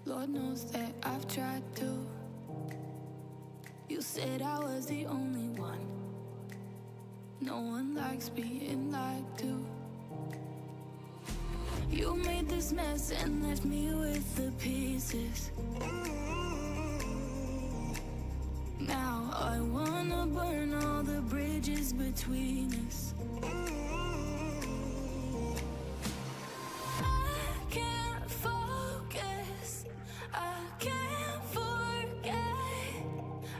Lord knows that I've tried to. You said I was the only one. No one likes being lied to. You made this mess and left me with the pieces. Now I wanna burn all the bridges between us. I can't focus, I can't forget.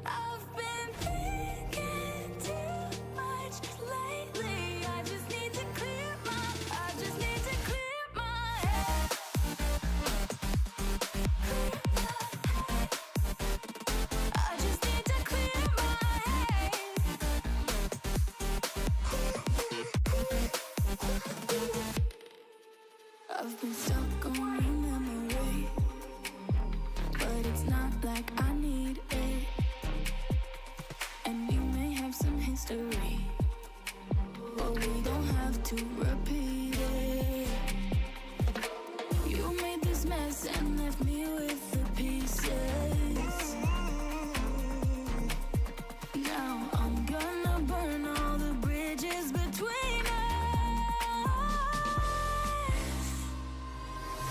I've been thinking too much lately. I just need to clear my head. I just need to clear my head. I've been stuck on your memory, but it's not like I need it. And we may have some history, but we don't have to repeat it. You made this mess and left me with the pieces. Now I'm gonna burn all the bridges between us.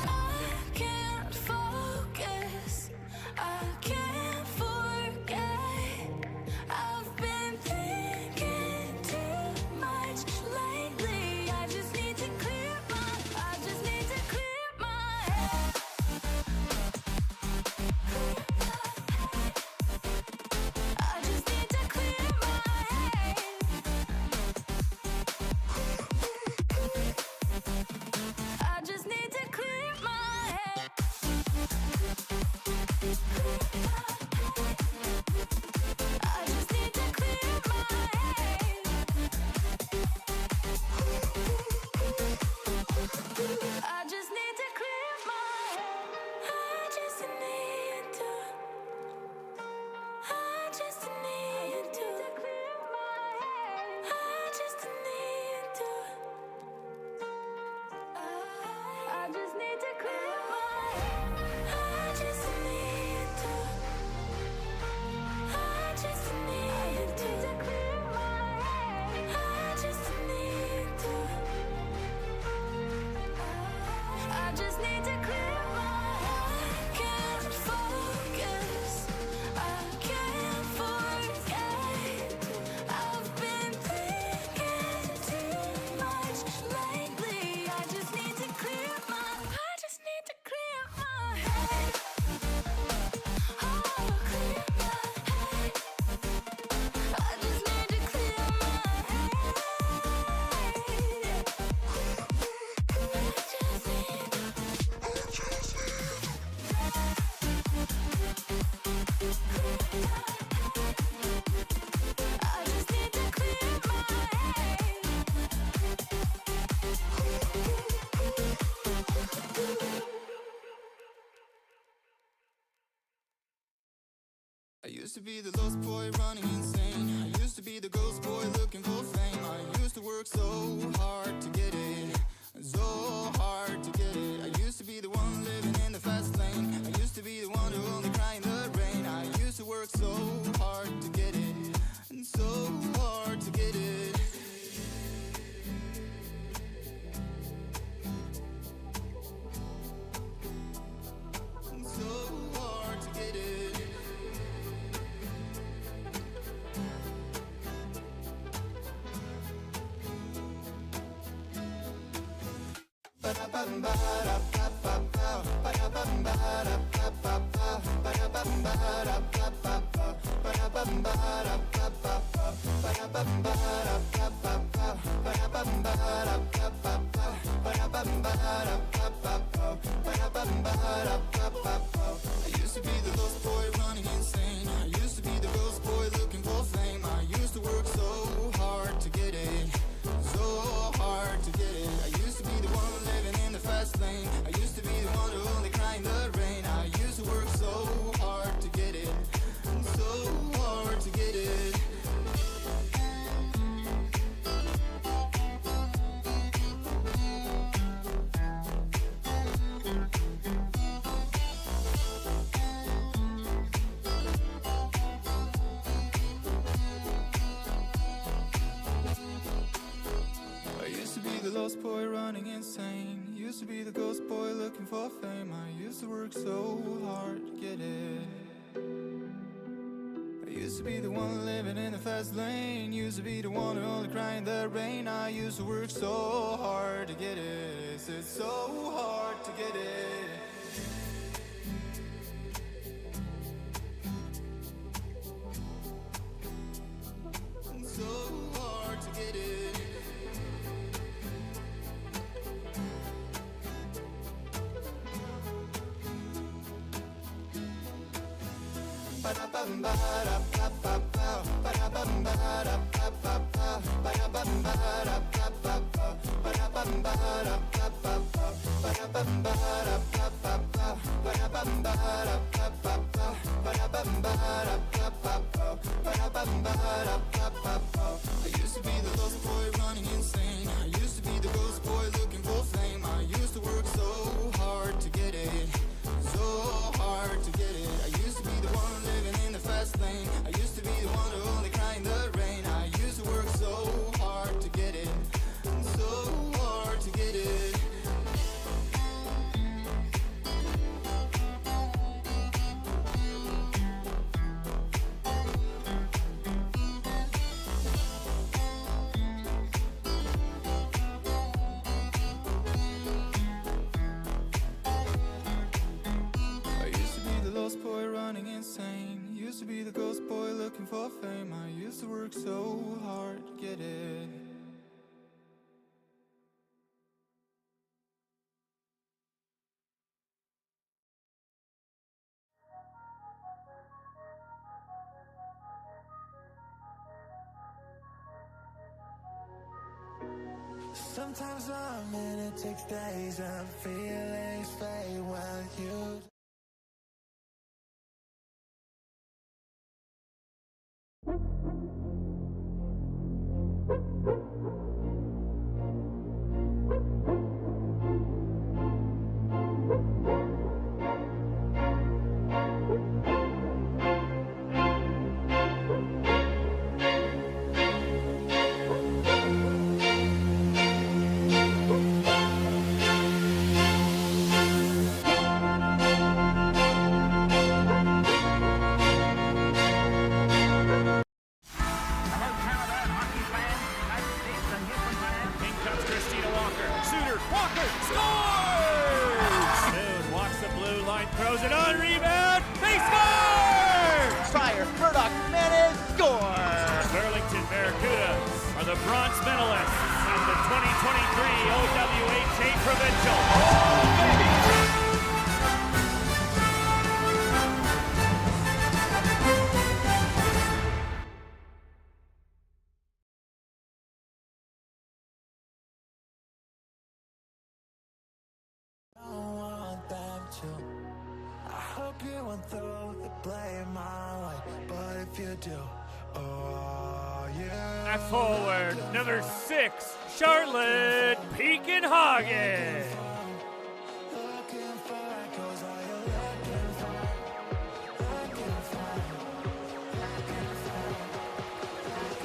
I can't focus, I can't forget. I've been thinking too much lately. I just need to clear my head. I just need to clear my head. I just need to clear my head. I just need to clear my head. I just need to clear my head. I just need to. I just need to clear my head. I just need to. I just need to clear my head. I just need to. I just need to clear my head. I just need to. I just need to clear my head. I can't focus, I can't forget. I've been thinking too much lately. I just need to clear my head. Oh, clear my head. I just need to clear my head. I just need to clear my head. I used to be the lost boy running insane. I used to be the ghost boy looking for fame. I used to work so hard to get it, so hard to get it. I used to be the one living in the fast lane. I used to be the one who only cried in the rain. I used to work so hard to get it, and so hard to get it. And so hard to get it. I used to be the lost boy running insane. I used to be the ghost boy looking for fame. I used to work so hard to get it, so hard to get it. I used to be the one living in the fast lane. I used to be the one who only cried in the rain. I used to work so hard to get it, so hard to get it. lost boy running insane. Used to be the ghost boy looking for fame. I used to work so hard to get it. I used to be the one living in the fast lane. Used to be the one who only cried in the rain. I used to work so hard to get it. It's so hard to get it. So hard to get it. I used to be the lost boy running insane. I used to be the ghost boy looking for fame. I used to work so hard to get it. So hard to get it. I used to be the one living in the fast lane. I used to be the one who only cried in the rain. I used to work so hard to get it. So hard to get it. I used to be the lost boy running insane. Used to be the ghost boy looking for fame. I used to work so hard to get it. Sometimes a minute takes days and feelings fade when you. Throws it on, rebound, they score! Fire, Murdoch, Menace, score! Burlington Barracudas are the bronze medalists at the 2023 OWHA Provincial. Oh, baby! Don't want them to. I hope you won't throw the blame my way, but if you do, oh yeah. At forward, number 6, Charlotte Peakenhagen. Looking for echoes, are you looking for?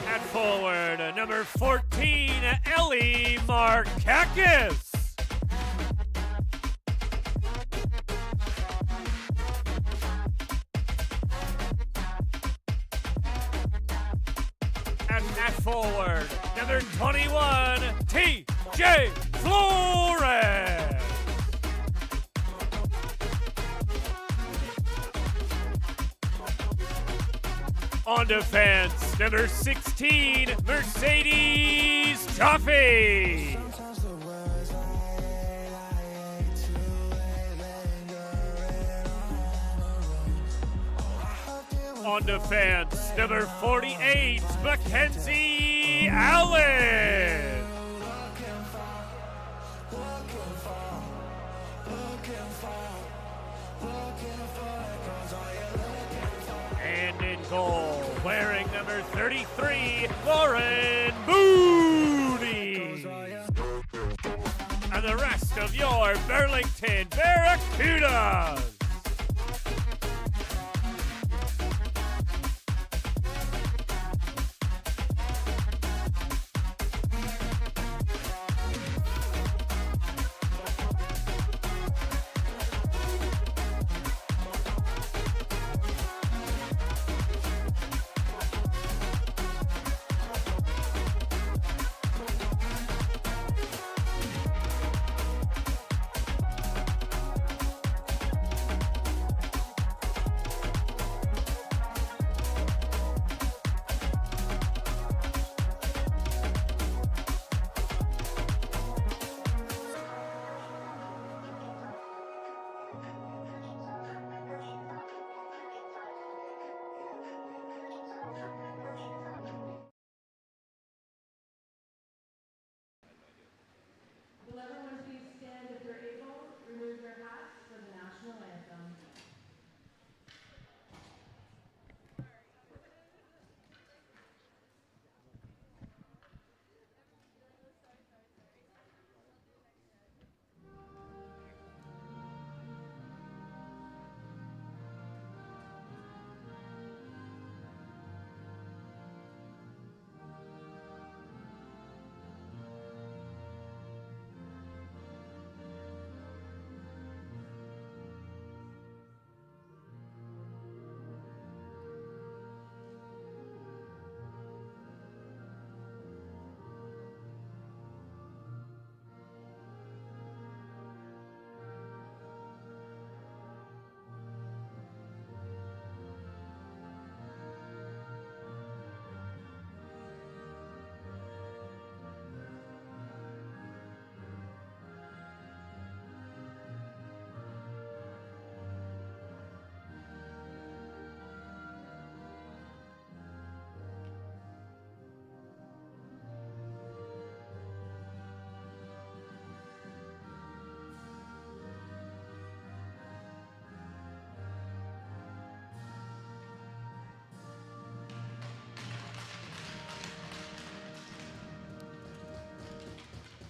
At forward, number 14, Ellie Markakis. At forward, number 21, TJ Flores. On defense, number 16, Mercedes Chaffee. Sometimes the words I hate too late, lingering on the room. Oh, I hope you won't. On defense, number 48, Mackenzie Allen. And in goal, wearing number 33, Lauren Booney. And the rest of your Burlington Barracudas.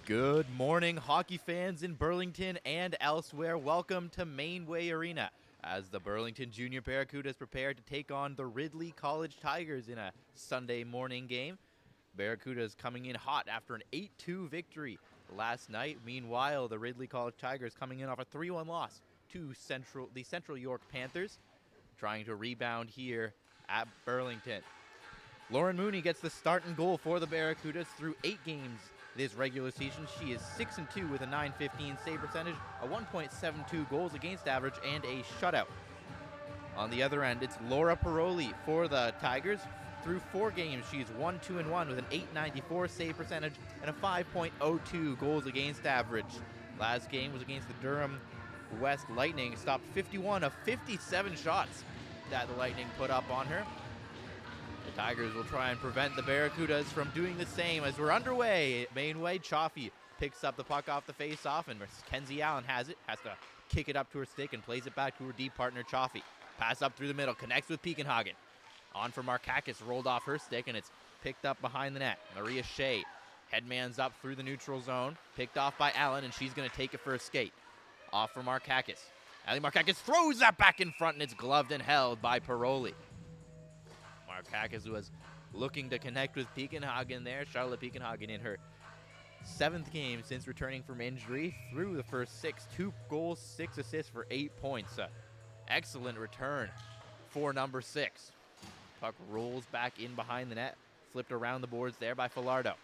Good morning, hockey fans in Burlington and elsewhere. Welcome to Mainway Arena as the Burlington Junior Barracudas prepare to take on the Ridley College Tigers in a Sunday morning game. Barracudas coming in hot after an 8-2 victory last night. Meanwhile, the Ridley College Tigers coming in off a 3-1 loss to the Central York Panthers, trying to rebound here at Burlington. Lauren Mooney gets the start and goal for the Barracudas through 8 games this regular season. She is 6-2 with a .915 save percentage, a 1.72 goals against average, and a shutout. On the other end, it's Laura Paroli for the Tigers. Through 4 games, she's 1-2-1 with an .894 save percentage and a 5.02 goals against average. Last game was against the Durham West Lightning. Stopped 51 of 57 shots that the Lightning put up on her. The Tigers will try and prevent the Barracudas from doing the same as we're underway. Mainway, Chaffee picks up the puck off the face-off, and Kenzie Allen has it, has to kick it up to her stick and plays it back to her deep partner, Chaffee. Pass up through the middle, connects with Pekenhagen. On for Markakis, rolled off her stick, and it's picked up behind the net. Maria Shea, headman's up through the neutral zone, picked off by Allen, and she's going to take it for a skate. Off for Markakis. Ali Markakis throws that back in front, and it's gloved and held by Paroli. Markakis was looking to connect with Pekenhagen there. Charlotte Pekenhagen in her 7th game since returning from injury. Through the first 6, 2 goals, 6 assists for 8 points. Excellent return for number 6. Puck rolls back in behind the net. Flipped around the boards there by Falardo.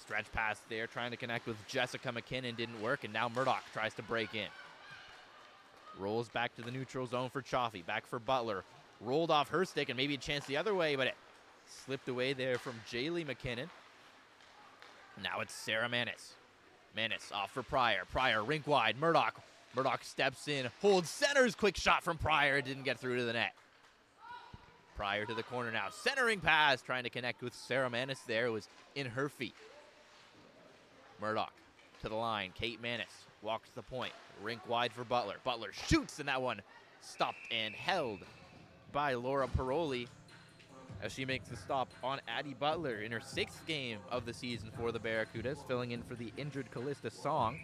Stretch pass there, trying to connect with Jessica McKinnon, didn't work, and now Murdoch tries to break in. Rolls back to the neutral zone for Chaffee, back for Butler. Rolled off her stick, and maybe a chance the other way, but it slipped away there from Jaylee McKinnon. Now it's Sarah Manis. Manis off for Pryor. Pryor rink wide. Murdoch. Murdoch steps in, holds centers. Quick shot from Pryor. It didn't get through to the net. Pryor to the corner now. Centering pass, trying to connect with Sarah Manis there. It was in her feet. Murdoch to the line. Kate Manis walks the point. Rink wide for Butler. Butler shoots, and that one stopped and held by Laura Paroli as she makes the stop on Addie Butler in her 6th game of the season for the Barracudas, filling in for the injured Callista Song.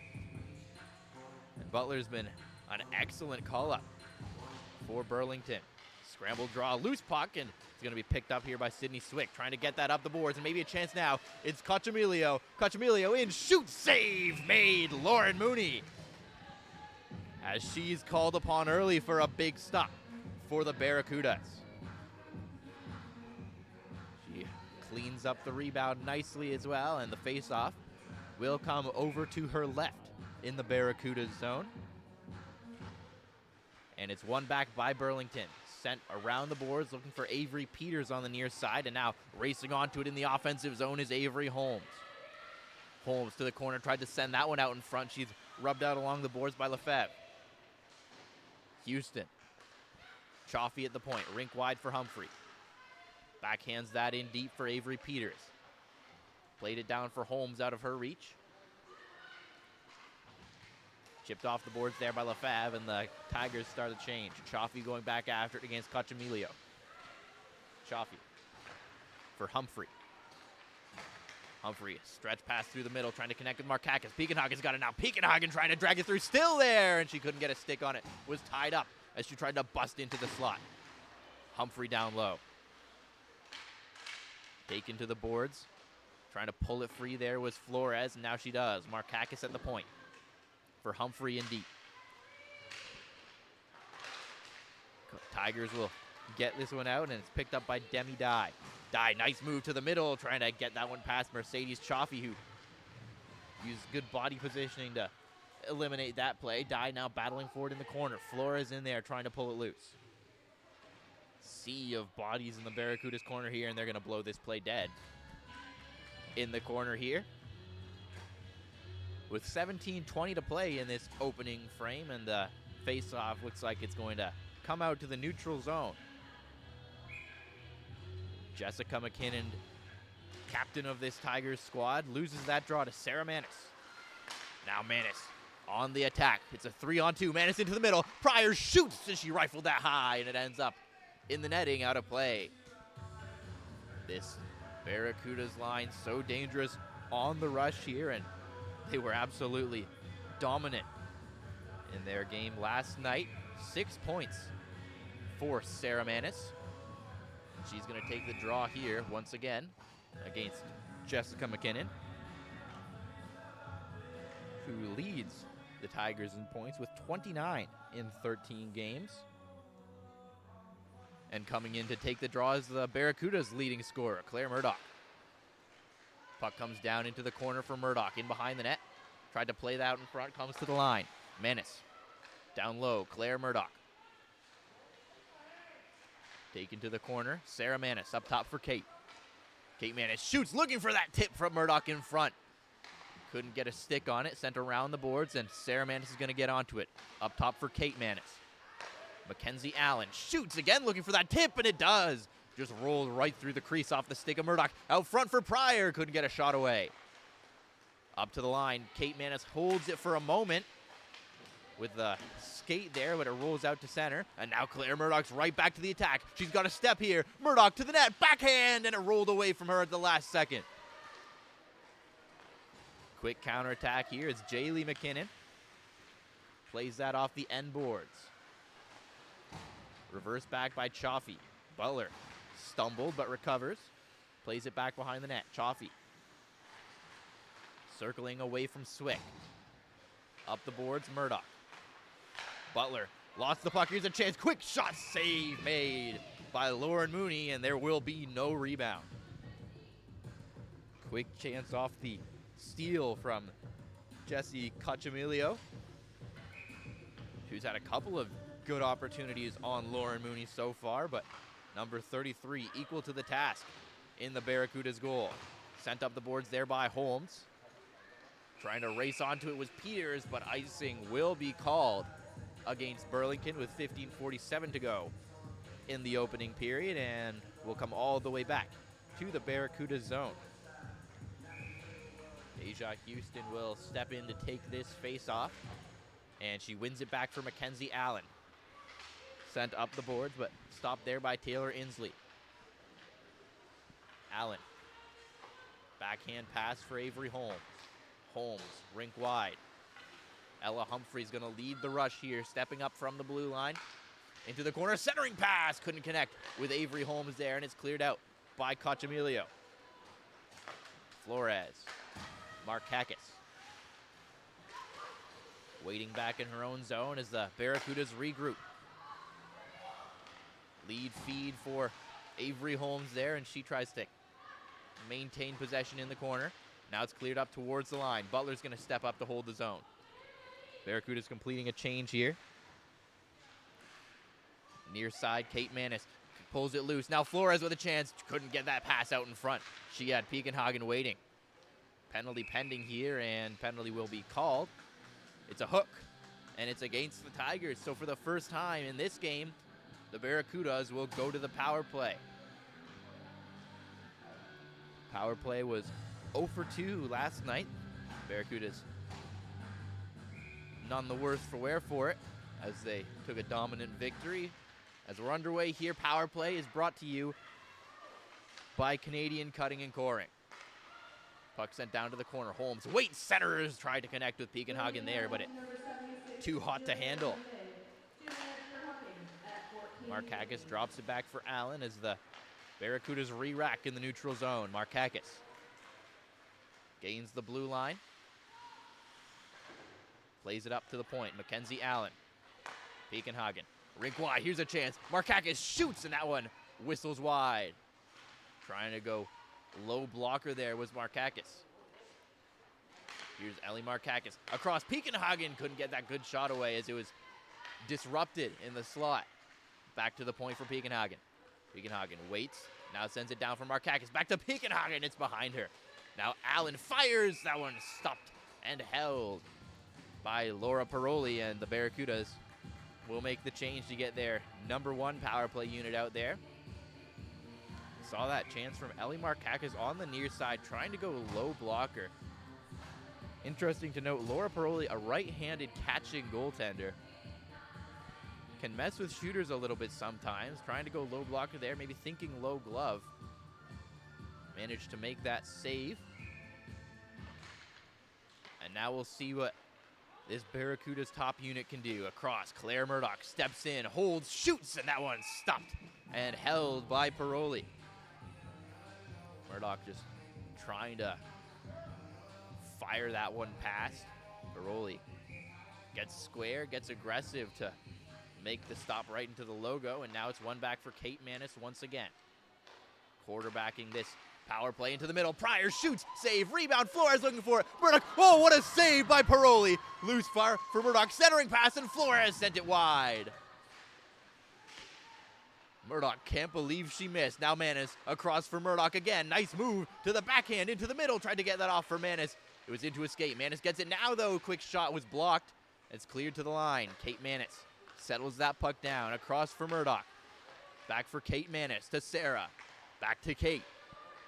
And Butler's been an excellent call-up for Burlington. Scramble draw, loose puck, and it's going to be picked up here by Sydney Swick, trying to get that up the boards, and maybe a chance now. It's Cochamilio. Cochamilio in, shoot, save made, Lauren Mooney, as she's called upon early for a big stop for the Barracudas. She cleans up the rebound nicely as well, and the face-off will come over to her left in the Barracudas zone. And it's won back by Burlington. Sent around the boards, looking for Avery Peters on the near side, and now racing onto it in the offensive zone is Avery Holmes. Holmes to the corner, tried to send that one out in front. She's rubbed out along the boards by Lefebvre. Houston. Chaffee at the point, rink wide for Humphrey. Backhands that in deep for Avery Peters. Played it down for Holmes out of her reach. Chipped off the boards there by Lefebvre, and the Tigers start a change. Chaffee going back after it against Cochamilio. Chaffee for Humphrey. Humphrey, stretch pass through the middle, trying to connect with Markakis. Pekenhagen's got it now. Pekenhagen trying to drag it through, still there, and she couldn't get a stick on it. Was tied up as she tried to bust into the slot. Humphrey down low. Taken to the boards. Trying to pull it free there was Flores, and now she does. Markakis at the point for Humphrey in deep. Tigers will get this one out, and it's picked up by Demi Dye. Dye, nice move to the middle, trying to get that one past Mercedes Chaffee, who used good body positioning to eliminate that play. Dye now battling for it in the corner. Flores in there trying to pull it loose. Sea of bodies in the Barracudas corner here, and they're going to blow this play dead. In the corner here, with 17:20 to play in this opening frame, and the face-off looks like it's going to come out to the neutral zone. Jessica McKinnon, captain of this Tigers squad, loses that draw to Sarah Manis. Now Manis on the attack. It's a 3-on-2. Manis into the middle. Pryor shoots, and she rifled that high, and it ends up in the netting, out of play. This Barracudas line so dangerous on the rush here, and They were absolutely dominant in their game last night. 6 points for Sarah Manis. She's going to take the draw here once again against Jessica McKinnon, who leads the Tigers in points with 29 in 13 games. And coming in to take the draw is the Barracudas' leading scorer, Claire Murdoch. Puck comes down into the corner for Murdoch, in behind the net. Tried to play that out in front, comes to the line. Manis, down low, Claire Murdoch. Taken to the corner, Sarah Manis up top for Kate. Kate Manis shoots, looking for that tip from Murdoch in front. Couldn't get a stick on it, sent around the boards, and Sarah Manis is going to get onto it. Up top for Kate Manis. Mackenzie Allen shoots again, looking for that tip, and it does. Just rolls right through the crease off the stick of Murdoch. Out front for Pryor, couldn't get a shot away. Up to the line, Kate Manis holds it for a moment with the skate there, but it rolls out to center. And now Claire Murdoch's right back to the attack. She's got a step here. Murdoch to the net, backhand, and it rolled away from her at the last second. Quick counterattack here. It's Jaylee McKinnon. Plays that off the end boards. Reverse back by Chaffee. Butler stumbled but recovers. Plays it back behind the net. Chaffee circling away from Swick. Up the boards, Murdoch. Butler lost the puck. Here's a chance. Quick shot save made by Lauren Mooney, and there will be no rebound. Quick chance off the steal from Jessie Cacciamilio, who's had a couple of good opportunities on Lauren Mooney so far, but number 33 equal to the task in the Barracudas' goal. Sent up the boards there by Holmes. Trying to race onto it was Peters, but icing will be called against Burlington with 15:47 to go in the opening period, and will come all the way back to the Barracuda zone. Deja Houston will step in to take this face-off, and she wins it back for Mackenzie Allen. Sent up the boards, but stopped there by Taylor Inslee. Allen. Backhand pass for Avery Holmes. Holmes, rink wide. Ella Humphrey's going to lead the rush here, stepping up from the blue line. Into the corner, centering pass. Couldn't connect with Avery Holmes there, and it's cleared out by Cacciamilio. Flores. Markakis. Waiting back in her own zone as the Barracudas regroup. Lead feed for Avery Holmes there, and she tries to maintain possession in the corner. Now it's cleared up towards the line. Butler's going to step up to hold the zone. Barracuda's completing a change here. Near side, Kate Manis pulls it loose. Now Flores with a chance. Couldn't get that pass out in front. She had Piekenhagen waiting. Penalty pending here, and penalty will be called. It's a hook, and it's against the Tigers. So for the first time in this game, the Barracudas will go to the power play. Power play was 0 for 2 last night. Barracudas none the worse for wear for it as they took a dominant victory. As we're underway here, power play is brought to you by Canadian Cutting and Coring. Puck sent down to the corner. Holmes waits, centers, tried to connect with Piekenhagen there, but it too hot to handle. Markakis drops it back for Allen as the Barracudas re-rack in the neutral zone. Markakis gains the blue line. Plays it up to the point. Mackenzie Allen. Piekenhagen. Rink wide. Here's a chance. Markakis shoots, and that one whistles wide. Trying to go low blocker there was Markakis. Here's Ellie Markakis. Across Piekenhagen. Couldn't get that good shot away as it was disrupted in the slot. Back to the point for Piekenhagen. Piekenhagen waits. Now sends it down for Markakis. Back to Piekenhagen. It's behind her. Now Allen fires. That one stopped and held by Laura Paroli, and the Barracudas will make the change to get their number 1 power play unit out there. Saw that chance from Ellie Markakis on the near side, trying to go low blocker. Interesting to note, Laura Paroli, a right-handed catching goaltender, can mess with shooters a little bit sometimes. Trying to go low blocker there, maybe thinking low glove. Managed to make that save. And now we'll see what this Barracuda's top unit can do. Across, Claire Murdoch steps in, holds, shoots, and that one's stopped and held by Paroli. Murdoch just trying to fire that one past. Paroli gets square, gets aggressive to make the stop right into the logo, and now it's one back for Kate Manis once again. Quarterbacking this power play into the middle. Pryor shoots, save, rebound. Flores looking for it. Murdoch, oh, what a save by Paroli. Loose fire for Murdoch, centering pass, and Flores sent it wide. Murdoch can't believe she missed. Now Manis across for Murdoch again. Nice move to the backhand, into the middle. Tried to get that off for Manis. It was into escape. Manis gets it now, though. Quick shot was blocked. It's cleared to the line. Kate Manis settles that puck down. Across for Murdoch. Back for Kate Manis to Sarah. Back to Kate.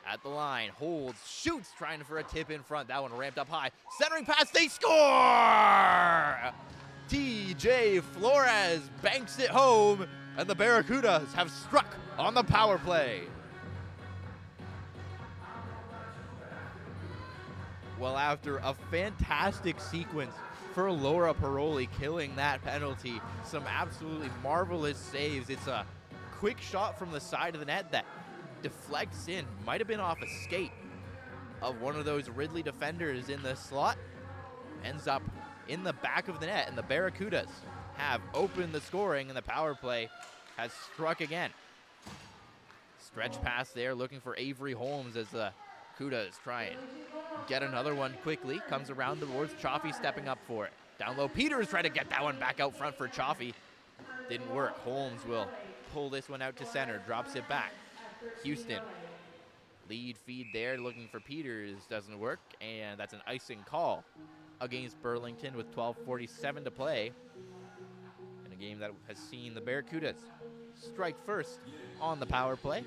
At the line, holds, shoots, trying for a tip in front. That one ramped up high. Centering pass, they score! TJ Flores banks it home, and the Barracudas have struck on the power play. Well, after a fantastic sequence for Laura Paroli killing that penalty, some absolutely marvelous saves. It's a quick shot from the side of the net that deflects in, might have been off a skate of one of those Ridley defenders in the slot, ends up in the back of the net, and the Barracudas have opened the scoring, and the power play has struck again. Stretch pass there, looking for Avery Holmes as the Cudas try and get another one quickly. Comes around the boards, Chaffee stepping up for it. Down low, Peters trying to get that one back out front for Chaffee. Didn't work. Holmes will pull this one out to center, drops it back. Houston, lead feed there, looking for Peters, doesn't work, and that's an icing call against Burlington with 12:47 to play in a game that has seen the Barracudas strike first on the power play.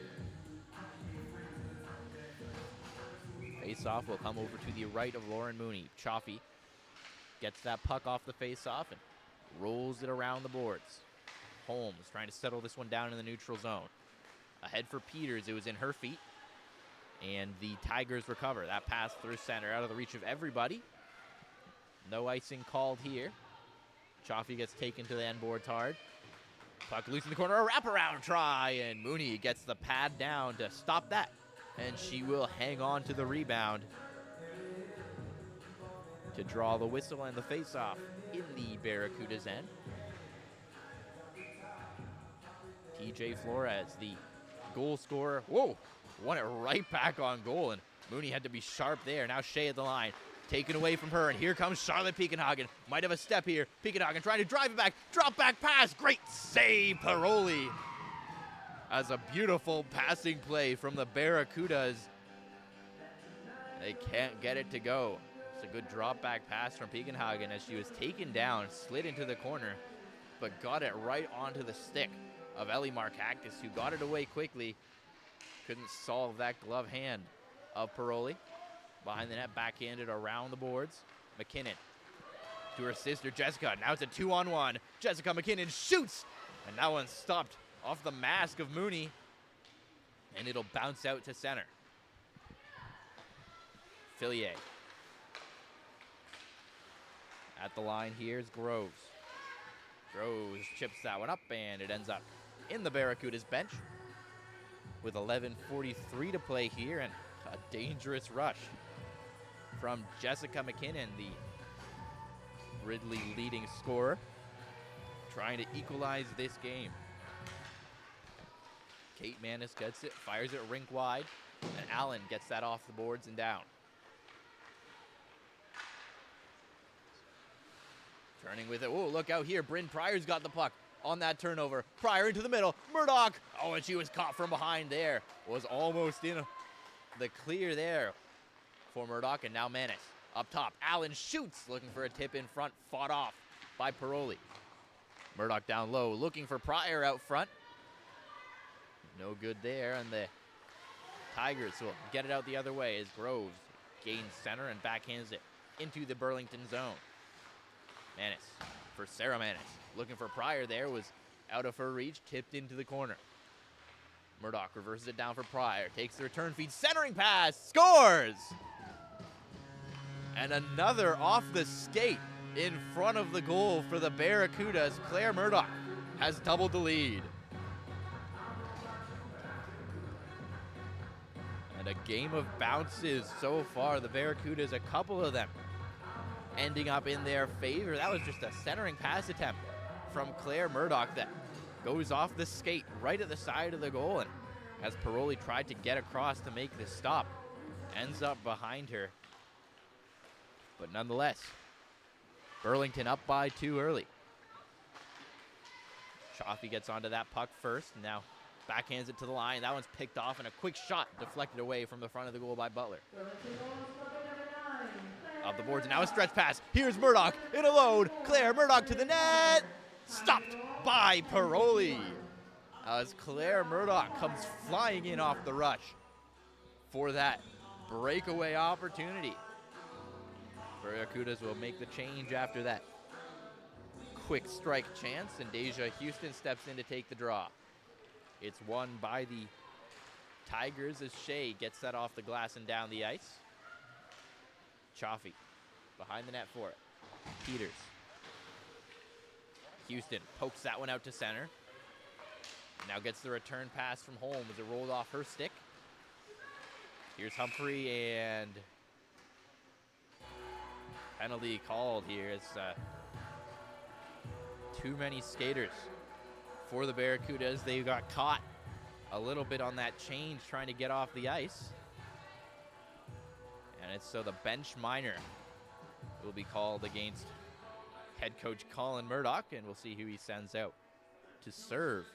Face-off will come over to the right of Lauren Mooney. Chaffee gets that puck off the face-off and rolls it around the boards. Holmes trying to settle this one down in the neutral zone. Ahead for Peters, it was in her feet, and the Tigers recover. That pass through center, out of the reach of everybody. No icing called here. Chaffee gets taken to the end boards hard. Puck loose in the corner, a wraparound try, and Mooney gets the pad down to stop that, and she will hang on to the rebound to draw the whistle and the face-off in the Barracudas' end. TJ Flores, the goal scorer, whoa, won it right back on goal, and Mooney had to be sharp there. Now Shea at the line, taken away from her, and here comes Charlotte Piekenhagen. Might have a step here. Piekenhagen trying to drive it back, drop back pass, great save, Paroli. As a beautiful passing play from the Barracudas. They can't get it to go. It's a good drop back pass from Piekenhagen as she was taken down, slid into the corner, but got it right onto the stick of Ellie Markakis, who got it away quickly. Couldn't solve that glove hand of Paroli. Behind the net, backhanded around the boards. McKinnon to her sister Jessica. Now it's a 2-on-1. Jessica McKinnon shoots, and that one stopped off the mask of Mooney, and it'll bounce out to center. Fillier. At the line, here's Groves. Groves chips that one up, and it ends up in the Barracudas bench with 11:43 to play here, and a dangerous rush from Jessica McKinnon, the Ridley leading scorer, trying to equalize this game. Kate Manis gets it, fires it rink wide, and Allen gets that off the boards and down. Turning with it. Oh, look out here. Bryn Pryor's got the puck on that turnover. Pryor into the middle. Murdoch. Oh, and she was caught from behind there. Was almost in the clear there for Murdoch, and now Manis up top. Allen shoots, looking for a tip in front. Fought off by Paroli. Murdoch down low, looking for Pryor out front. No good there, and the Tigers will get it out the other way as Groves gains center and backhands it into the Burlington zone. Manis for Sarah Manis. Looking for Pryor there, was out of her reach, tipped into the corner. Murdoch reverses it down for Pryor, takes the return feed, centering pass, scores! And another off the skate in front of the goal for the Barracudas. Claire Murdoch has doubled the lead. And a game of bounces so far. The Barracudas, a couple of them ending up in their favor. That was just a centering pass attempt from Claire Murdoch that goes off the skate right at the side of the goal. And as Paroli tried to get across to make this stop, ends up behind her. But nonetheless, Burlington up by 2 early. Chaffee gets onto that puck first, and now backhands it to the line. That one's picked off, and a quick shot deflected away from the front of the goal by Butler. Up the boards, and now a stretch pass. Here's Murdoch in alone. Claire Murdoch to the net. Stopped by Paroli. As Claire Murdoch comes flying in off the rush for that breakaway opportunity. Barracudas will make the change after that quick strike chance, and Deja Houston steps in to take the draw. It's won by the Tigers as Shea gets that off the glass and down the ice. Chaffee behind the net for it. Peters. Houston pokes that one out to center. Now gets the return pass from Holmes as it rolled off her stick. Here's Humphrey, and penalty called here. It's too many skaters for the Barracudas. They got caught a little bit on that change trying to get off the ice. And it's so the bench minor will be called against head coach Colin Murdoch, and we'll see who he sends out to serve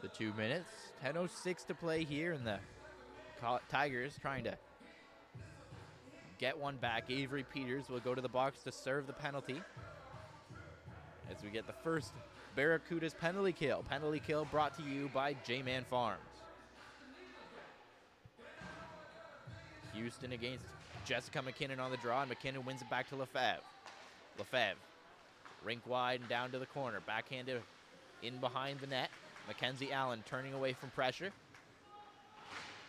the 2 minutes. 10:06 to play here, and the Tigers trying to get one back. Avery Peters will go to the box to serve the penalty as we get the first Barracudas penalty kill. Penalty kill brought to you by J-Man Farms. Houston against Jessica McKinnon on the draw, and McKinnon wins it back to Lefebvre. Lefebvre, rink wide and down to the corner. Backhanded in behind the net. Mackenzie Allen turning away from pressure.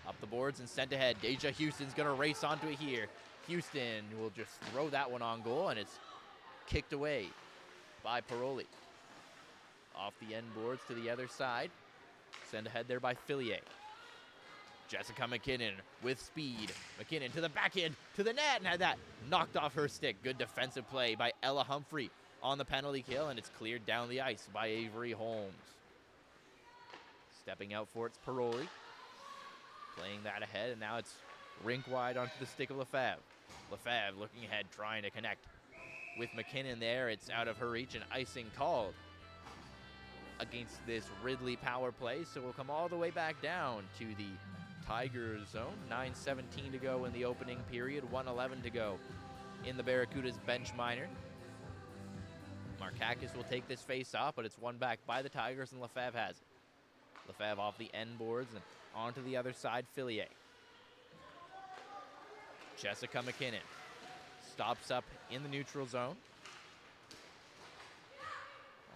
Up the boards and sent ahead. Deja Houston's going to race onto it here. Houston will just throw that one on goal, and it's kicked away by Paroli. Off the end boards to the other side. Send ahead there by Fillier. Jessica McKinnon with speed. McKinnon to the backhand, to the net, and had that knocked off her stick. Good defensive play by Ella Humphrey on the penalty kill, and it's cleared down the ice by Avery Holmes. Stepping out for it's Paroli. Playing that ahead, and now it's rink wide onto the stick of Lefebvre. Lefebvre looking ahead, trying to connect with McKinnon there. It's out of her reach, and icing called against this Ridley power play. So we'll come all the way back down to the Tigers zone. 9:17 to go in the opening period. 1:11 to go in the Barracudas bench minor. Markakis will take this face off, but it's won back by the Tigers, and Lefebvre has it. Lefebvre off the end boards and onto the other side, Fillier. Jessica McKinnon stops up in the neutral zone.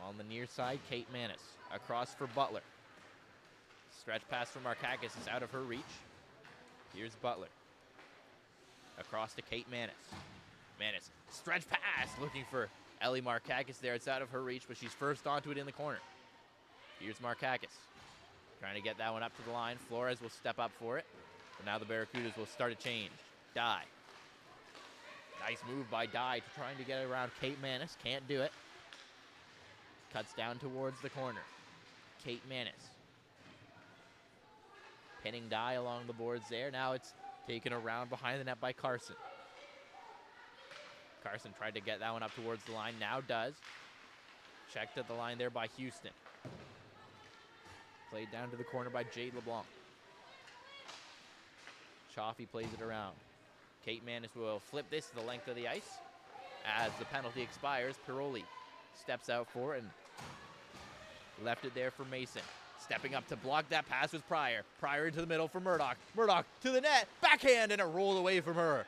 On the near side, Kate Manis across for Butler. Stretch pass from Markakis is out of her reach. Here's Butler. Across to Kate Manis. Manis, stretch pass, looking for Ellie Markakis there. It's out of her reach, but she's first onto it in the corner. Here's Markakis. Trying to get that one up to the line. Flores will step up for it. But now the Barracudas will start a change. Dye. Nice move by Dye to trying to get around Kate Manis. Can't do it. Cuts down towards the corner. Kate Manis. Pinning Dye along the boards there. Now it's taken around behind the net by Carson. Carson tried to get that one up towards the line. Now does. Checked at the line there by Houston. Played down to the corner by Jade LeBlanc. Chaffee plays it around. Kate Manis will flip this to the length of the ice. As the penalty expires, Paroli steps out for it and left it there for Mason. Stepping up to block that pass was Pryor. Pryor into the middle for Murdoch. Murdoch to the net. Backhand, and it rolled away from her.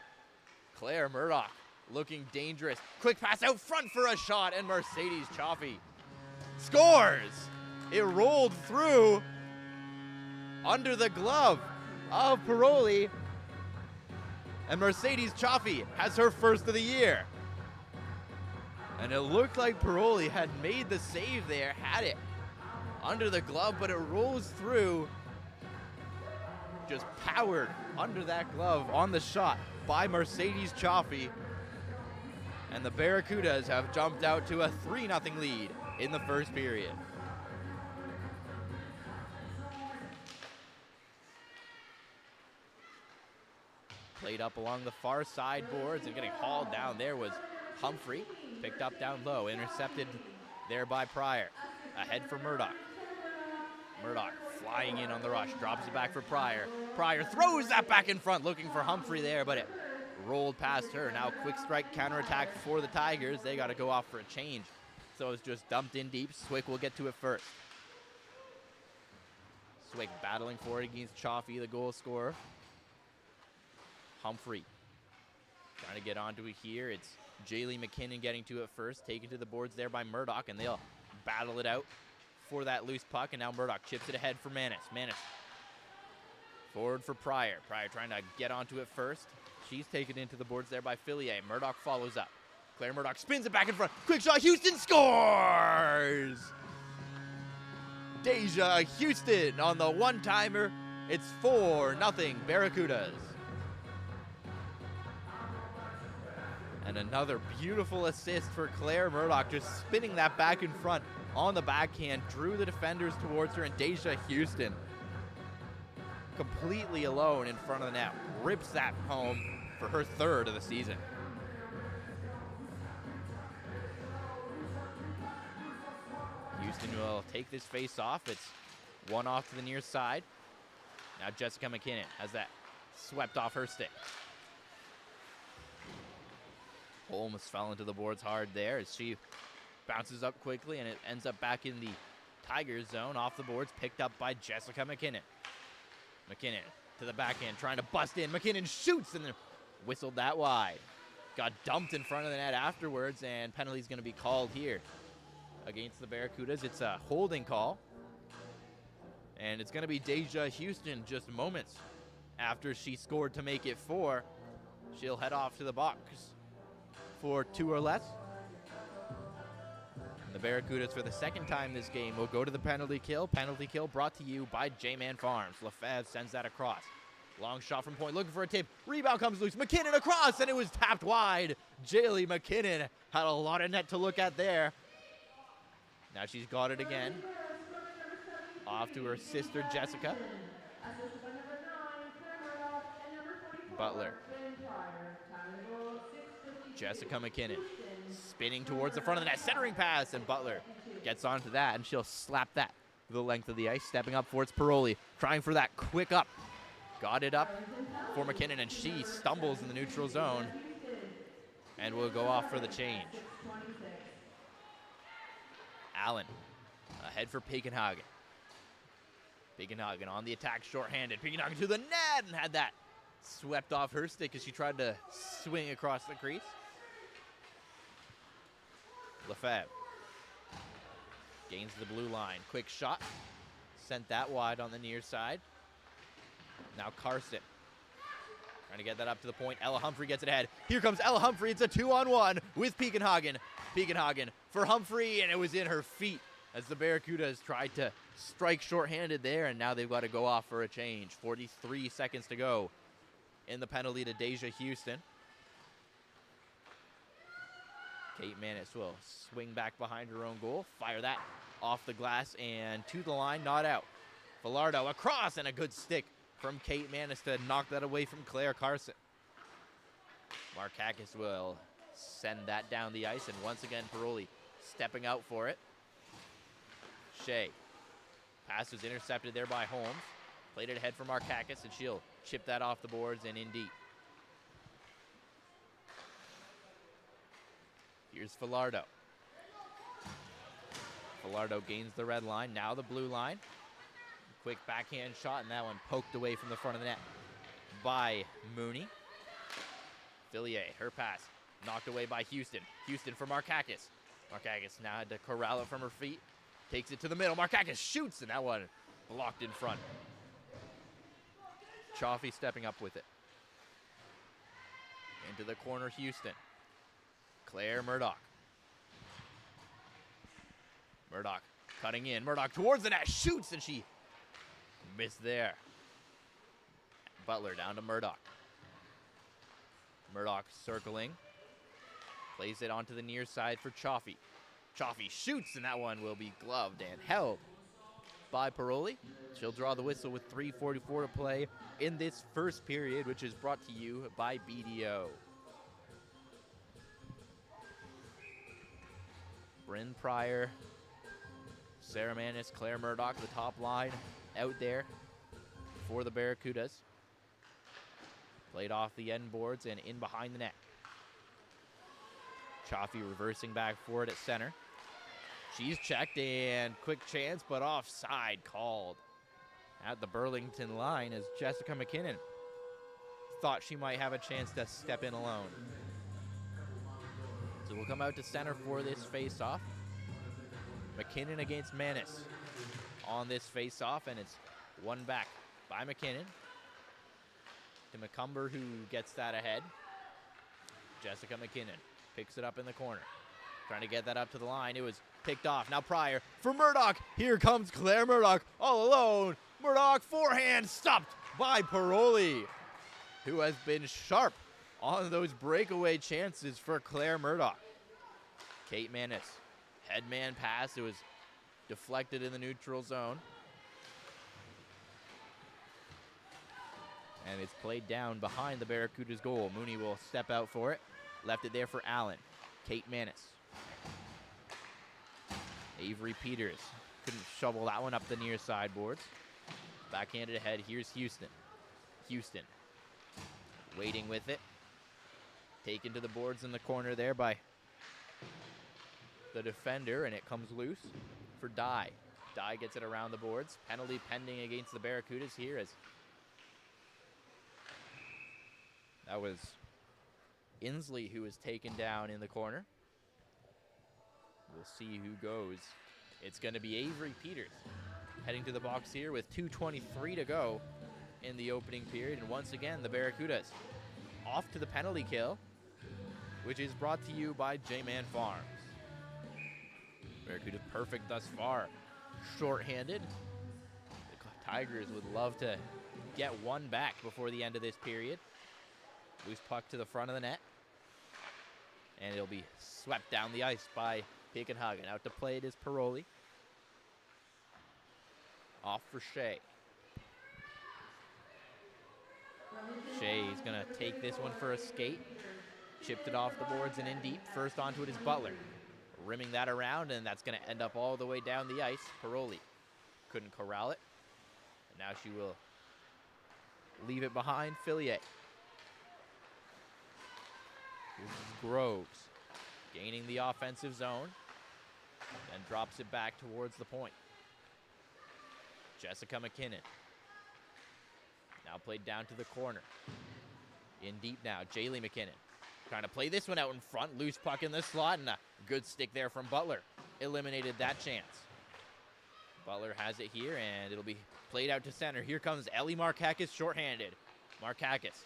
Claire Murdoch looking dangerous. Quick pass out front for a shot, and Mercedes Chaffee scores. It rolled through under the glove of Paroli. And Mercedes Chaffee has her first of the year. And it looked like Paroli had made the save there, had it under the glove, but it rolls through. Just powered under that glove on the shot by Mercedes Chaffee. And the Barracudas have jumped out to a 3-0 lead in the first period. Played up along the far side boards and getting hauled down there was Humphrey. Picked up down low, intercepted there by Pryor. Ahead for Murdoch. Murdoch flying in on the rush, drops it back for Pryor. Pryor throws that back in front, looking for Humphrey there, but it rolled past her. Now quick strike counterattack for the Tigers. They got to go off for a change. So it's just dumped in deep. Swick will get to it first. Swick battling for it against Chaffee, the goal scorer. Humphrey trying to get onto it here. It's Jaylee McKinnon getting to it first, taken to the boards there by Murdoch, and they'll battle it out for that loose puck. And now Murdoch chips it ahead for Manis. Manis forward for Pryor. Pryor trying to get onto it first. She's taken into the boards there by Fillier. Murdoch follows up. Claire Murdoch spins it back in front. Quick shot. Houston scores! Deja Houston on the one-timer. It's 4-0 Barracudas. And another beautiful assist for Claire Murdoch, just spinning that back in front on the backhand, drew the defenders towards her, and Deja Houston, completely alone in front of the net, rips that home for her third of the season. Houston will take this face off. It's one off to the near side. Now Jessica McKinnon has that swept off her stick. Holmes fell into the boards hard there as she bounces up quickly, and it ends up back in the Tigers zone off the boards, picked up by Jessica McKinnon. McKinnon to the backhand, trying to bust in. McKinnon shoots and then whistled that wide. Got dumped in front of the net afterwards, and penalty's going to be called here against the Barracudas. It's a holding call, and it's going to be Deja Houston just moments after she scored to make it 4. She'll head off to the box for 2 or less. And the Barracudas, for the second time this game, will go to the penalty kill. Penalty kill brought to you by J-Man Farms. Lefebvre sends that across. Long shot from point, looking for a tip. Rebound comes loose. McKinnon across, and it was tapped wide. Jaylee McKinnon had a lot of net to look at there. Now she's got it again. Off to her sister, Jessica. Butler. Jessica McKinnon spinning towards the front of the net, centering pass, and Butler gets onto that, and she'll slap that the length of the ice. Stepping up for it's Paroli, trying for that quick up. Got it up for McKinnon, and she stumbles in the neutral zone and will go off for the change. Allen ahead for Pakenhagen. Pakenhagen on the attack, shorthanded. Pakenhagen to the net and had that swept off her stick as she tried to swing across the crease. Lefebvre gains the blue line. Quick shot. Sent that wide on the near side. Now Carson trying to get that up to the point. Ella Humphrey gets it ahead. Here comes Ella Humphrey. It's a 2-on-1 with Pakenhagen. Pakenhagen for Humphrey, and it was in her feet as the Barracudas tried to strike shorthanded there, and now they've got to go off for a change. 43 seconds to go in the penalty to Deja Houston. Kate Manis will swing back behind her own goal, fire that off the glass and to the line, not out. Villardo across, and a good stick from Kate Manis to knock that away from Claire Carson. Markakis will send that down the ice, and once again Paroli stepping out for it. Shea. Pass was intercepted there by Holmes. Played it ahead for Markakis, and she'll chip that off the boards and in deep. Here's Villardo. Villardo gains the red line, now the blue line. Quick backhand shot, and that one poked away from the front of the net by Mooney. Fillier, her pass, knocked away by Houston. Houston for Markakis. Markakis now had to corral it from her feet. Takes it to the middle. Markakis shoots, and that one blocked in front. Chaffee stepping up with it. Into the corner, Houston. Claire Murdoch. Murdoch cutting in. Murdoch towards the net. Shoots, and she missed there. Butler down to Murdoch. Murdoch circling. Plays it onto the near side for Chaffee. Chaffee shoots, and that one will be gloved and held by Paroli. She'll draw the whistle with 3:44 to play in this first period, which is brought to you by BDO. Bryn Pryor, Sarah Manis, Claire Murdoch, the top line out there for the Barracudas. Played off the end boards and in behind the net. Chaffee reversing back for it at center. She's checked and quick chance, but offside called at the Burlington line as Jessica McKinnon thought she might have a chance to step in alone. So we'll come out to center for this face-off. McKinnon against Manis on this face-off, and it's won back by McKinnon to McCumber, who gets that ahead. Jessica McKinnon picks it up in the corner, trying to get that up to the line. It was picked off. Now Pryor for Murdoch. Here comes Claire Murdoch all alone. Murdoch forehand stopped by Paroli, who has been sharp on those breakaway chances for Claire Murdoch. Kate Manis, headman pass. It was deflected in the neutral zone. And it's played down behind the Barracudas goal. Mooney will step out for it. Left it there for Allen. Kate Manis. Avery Peters couldn't shovel that one up the near side boards. Backhanded ahead. Here's Houston. Houston waiting with it. Taken to the boards in the corner there by the defender, and it comes loose for Dye. Dye gets it around the boards. Penalty pending against the Barracudas here as that was Inslee who was taken down in the corner. We'll see who goes. It's going to be Avery Peters heading to the box here with 2:23 to go in the opening period. And once again, the Barracudas off to the penalty kill, which is brought to you by J-Man Farms. Barracuda perfect thus far. Short-handed. The Tigers would love to get one back before the end of this period. Loose puck to the front of the net. And it'll be swept down the ice by Pickenhagen. Out to play it is Paroli. Off for Shea. Shea's going to take this one for a skate. Chipped it off the boards and in deep. First onto it is Butler. Rimming that around, and that's going to end up all the way down the ice. Paroli couldn't corral it. And now she will leave it behind Fillier. This is Groves gaining the offensive zone. Then drops it back towards the point. Jessica McKinnon. Now played down to the corner. In deep now, Jaylee McKinnon. Trying to play this one out in front. Loose puck in the slot, and a good stick there from Butler. Eliminated that chance. Butler has it here, and it'll be played out to center. Here comes Ellie Markakis shorthanded. Markakis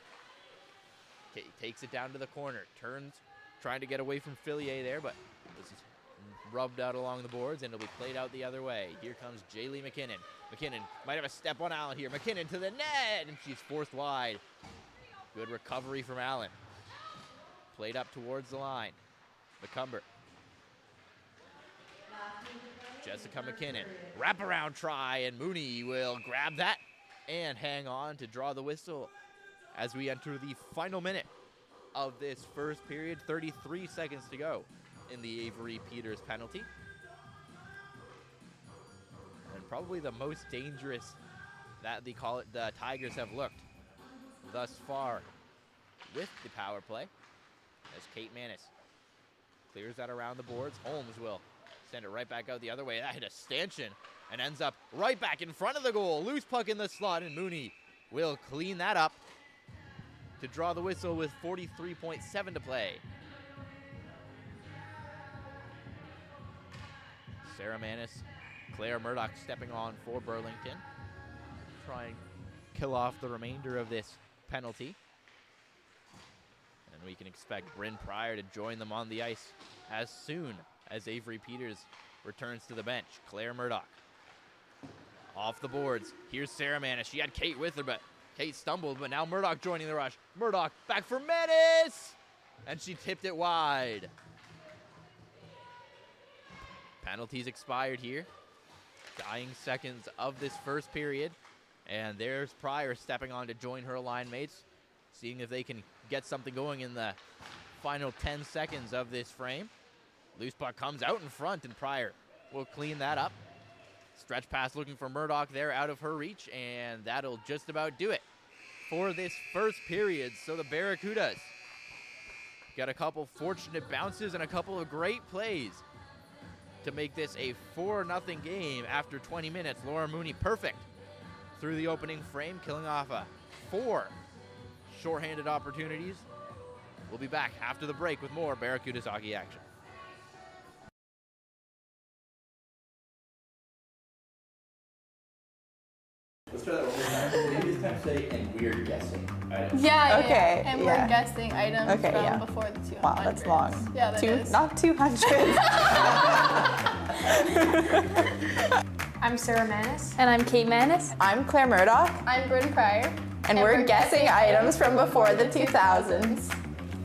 takes it down to the corner. Turns, trying to get away from Fillier there, but this is rubbed out along the boards, and it'll be played out the other way. Here comes Jaylee McKinnon. McKinnon might have a step on Allen here. McKinnon to the net, and she's forced wide. Good recovery from Allen. Played up towards the line. McCumber. Jessica McKinnon. Wraparound try, and Mooney will grab that and hang on to draw the whistle as we enter the final minute of this first period. 33 seconds to go in the Avery Peters penalty. And probably the most dangerous that the Tigers have looked thus far with the power play. As Kate Manis clears that around the boards. Holmes will send it right back out the other way. That hit a stanchion and ends up right back in front of the goal. Loose puck in the slot, and Mooney will clean that up to draw the whistle with 43.7 to play. Sarah Manis, Claire Murdoch stepping on for Burlington. Try and kill off the remainder of this penalty. And And we can expect Bryn Pryor to join them on the ice as soon as Avery Peters returns to the bench. Claire Murdoch off the boards. Here's Sarah Manis. She had Kate with her, but Kate stumbled, but now Murdoch joining the rush. Murdoch back for Manis! And she tipped it wide. Penalties expired here. Dying seconds of this first period. And there's Pryor stepping on to join her line mates, seeing if they can get something going in the final 10 seconds of this frame. Loose puck comes out in front, and Pryor will clean that up. Stretch pass looking for Murdoch there out of her reach, and that'll just about do it for this first period. So the Barracudas got a couple fortunate bounces and a couple of great plays to make this a 4-0 game after 20 minutes. Laura Mooney perfect through the opening frame, killing off 4 shorthanded opportunities. We'll be back after the break with more Barracudas hockey action. Let's try that one more time. Maybe this time say, and we're guessing items. Yeah, Okay, yeah. And yeah. we're guessing items Okay, from yeah. before the 200. Wow, that's long. Yeah, that is. Not 200. I'm Sarah Manis. And I'm Kate Manis. I'm Claire Murdoch, I'm Bryn Pryor. and we're guessing items from before the 2000s.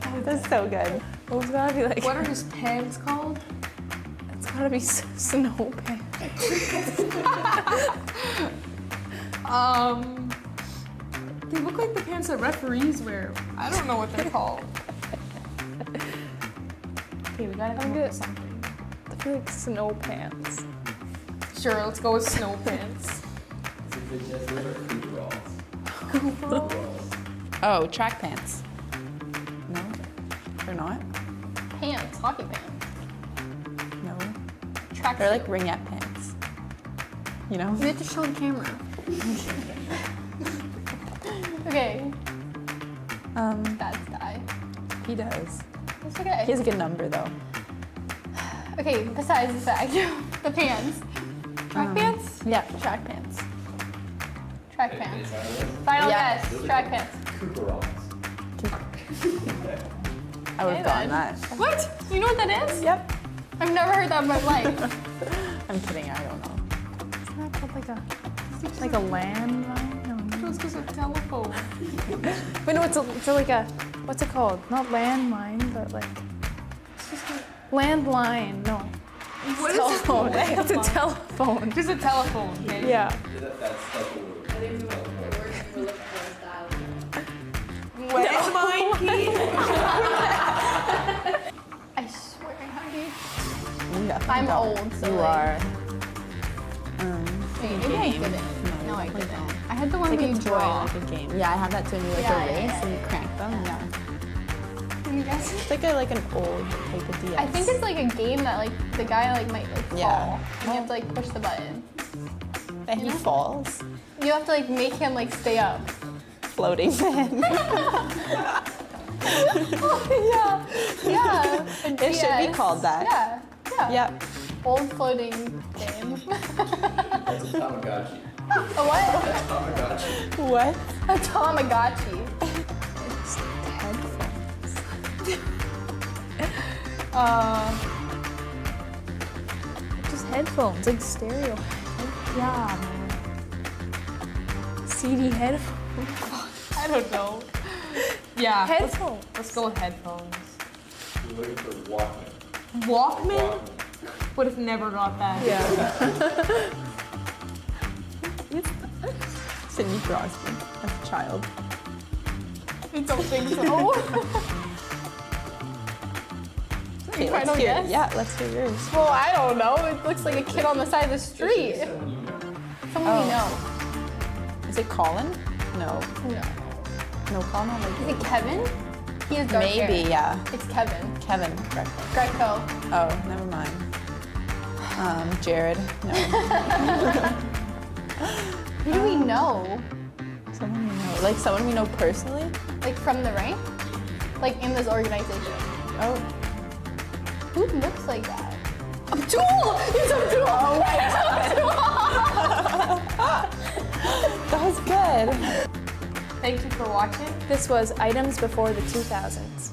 Oh, that's so good. What was gotta be like? What are his pants called? It's gotta be snow pants. They look like the pants that referees wear. I don't know what they're called. Okay, we gotta come up with something. I feel like snow pants. Sure, let's go with snow pants. Oh, track pants. No, they're not. Pants, hockey pants. No, Track they're like ringette pants. You know? We have to show the camera. Okay, that's die. He does. It's okay. He has a good number though. Okay, besides the fact, the pants. Track pants? Yeah, track pants. Track pants. Final Yeah. guess, track pants. I would have gotten then. that. What? You know what that is? Yep. I've never heard that in my life. I'm kidding, I don't know. Isn't that called like a landline? No. It's just a telephone. Wait, no, it's like a, what's it called? Not landline, but like, it's just a landline. No. What is this Telephone. called? It's a telephone. Just a telephone. Okay? Yeah. What is mine, Keith? I swear, honey. Yeah, I'm no. old, so You like- are. Wait, maybe I didn't. No, I didn't. I had the one Like where a you toy, draw. like a game. Yeah, I have that too. And you like Yeah, a yeah, race yeah, and you yeah. crank them. Yeah. Can you guess? It's like an old type of DS. I think it's like a game that like the guy like might like fall. Yeah. And you have to like push the button. And he falls, You have to like make him like stay up. floating man. Yeah. Yeah. It should be called that. Yeah. Yeah. Yep. Old floating game. That's a Tamagotchi. A what? Tamagotchi. What? A Tamagotchi. It's headphones. Just headphones, like stereo. Yeah, man. CD headphones. I don't know. Yeah. Headphones. Let's go with headphones. We're looking for Walkman. Walkman? Would have never got that. Yeah. Sidney Crosby as a child. I don't think so. Okay, I let's don't hear. guess. Yeah, let's hear yours. Well, I don't know. It looks like a kid on the side of the street. Someone we know. Is it Colin? No. No. No, Colin. Is Like it Kevin? He has dark hair. maybe, yeah. It's Kevin. Kevin. Correct. Greco. Oh, never mind. Jared. No. Who do we know? Someone we know. Like someone we know personally? Like from the rank? Like in this organization? Oh. Who looks like that? Abdul! It's Abdul! That was good. Thank you for watching. This was Items Before the 2000s.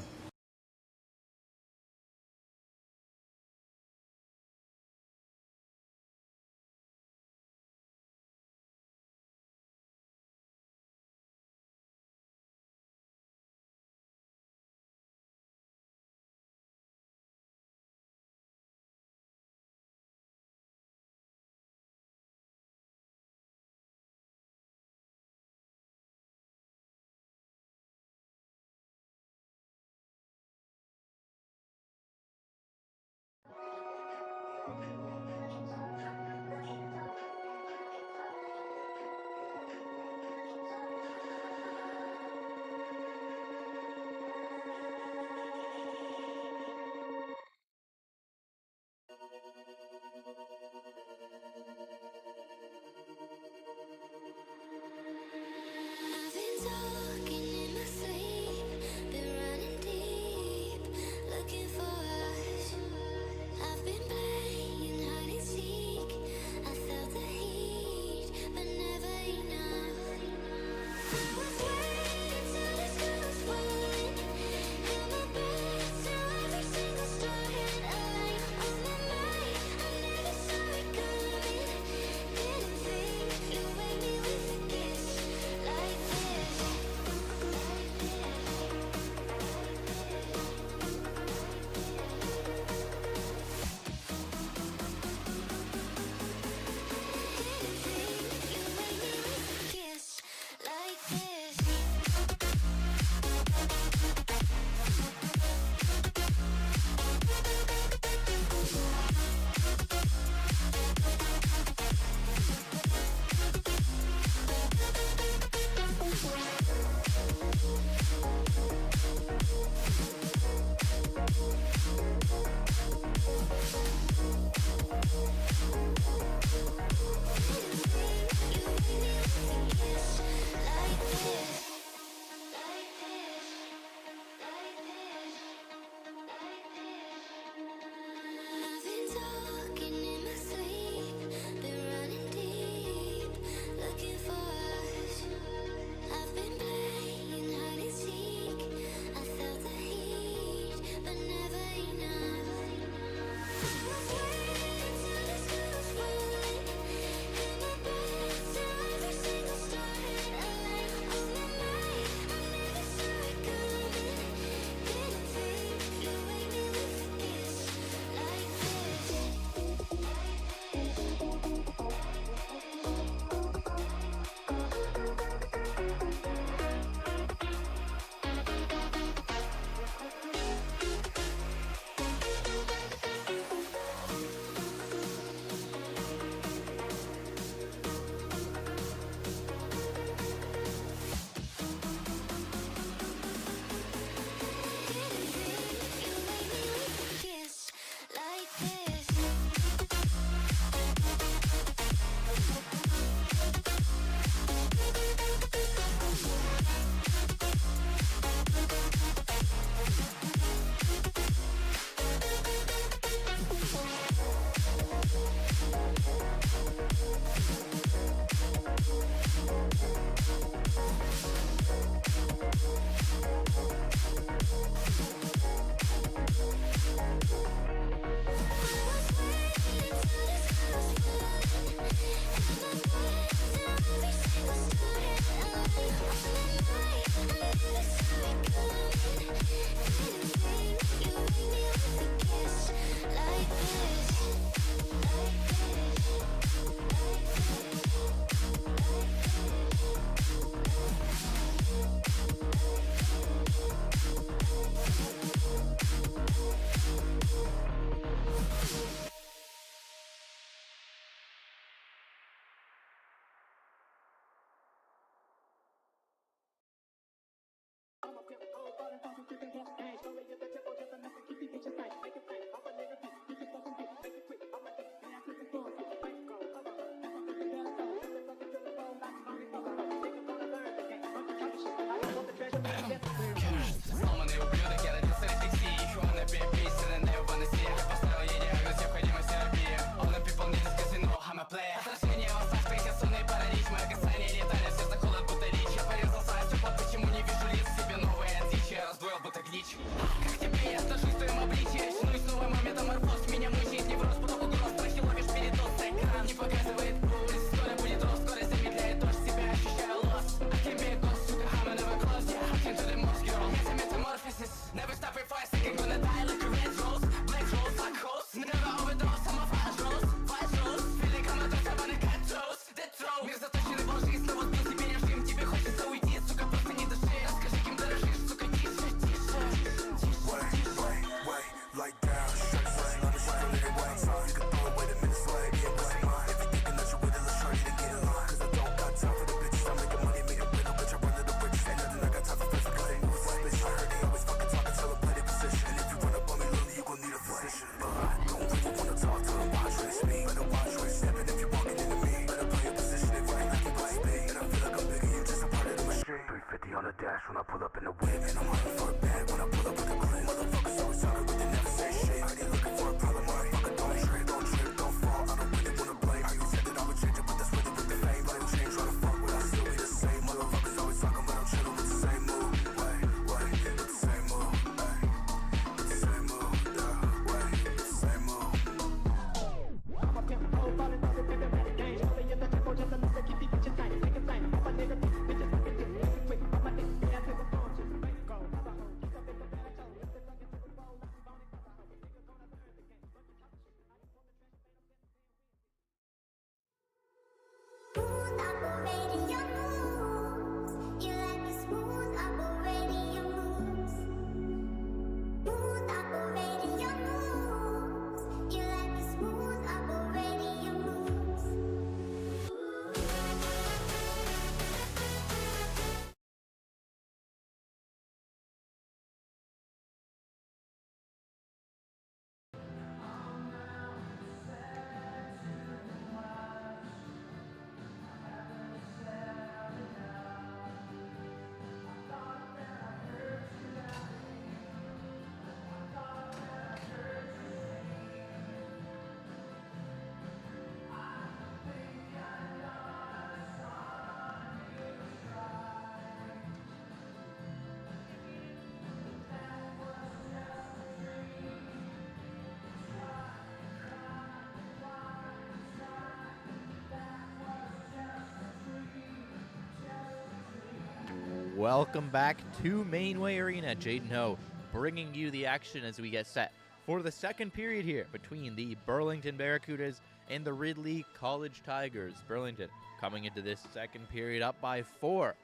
Welcome back to Mainway Arena. Jaden Ho bringing you the action as we get set for the second period here between the Burlington Barracudas and the Ridley College Tigers. Burlington coming into this second period up by 4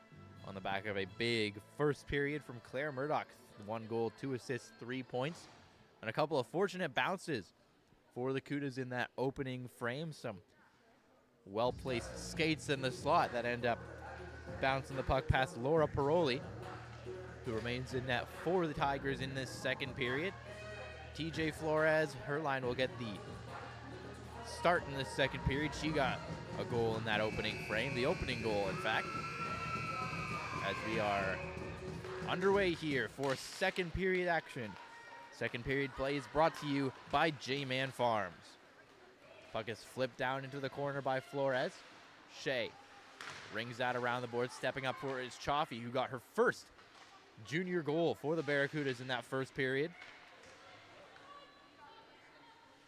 on the back of a big first period from Claire Murdoch. 1 goal, 2 assists, 3 points, and a couple of fortunate bounces for the Cudas in that opening frame. Some well-placed skates in the slot that end up bouncing the puck past Laura Paroli, who remains in net for the Tigers in this second period. TJ Flores, her line will get the start in this second period. She got a goal in that opening frame, the opening goal, in fact. As we are underway here for second period action. Second period play is brought to you by J-Man Farms. Puck is flipped down into the corner by Flores. Shea rings that around the board. Stepping up for is Chaffee, who got her first junior goal for the Barracudas in that first period.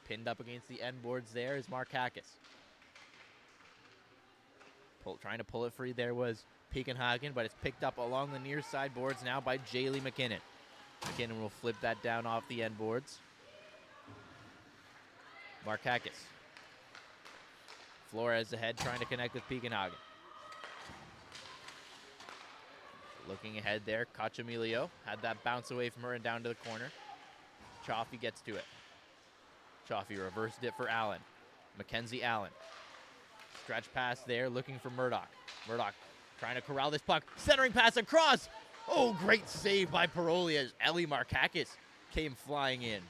Pinned up against the end boards there is Markakis. Trying to pull it free there was Pekenhagen, but it's picked up along the near side boards now by Jaylee McKinnon. McKinnon will flip that down off the end boards. Markakis. Flores ahead, trying to connect with Pekenhagen. Looking ahead there, Cachamilio had that bounce away from her and down to the corner. Chaffee gets to it. Chaffee reversed it for Allen. Mackenzie Allen. Stretch pass there, looking for Murdoch. Murdoch trying to corral this puck. Centering pass across. Oh, great save by Paroli as Ellie Markakis came flying in.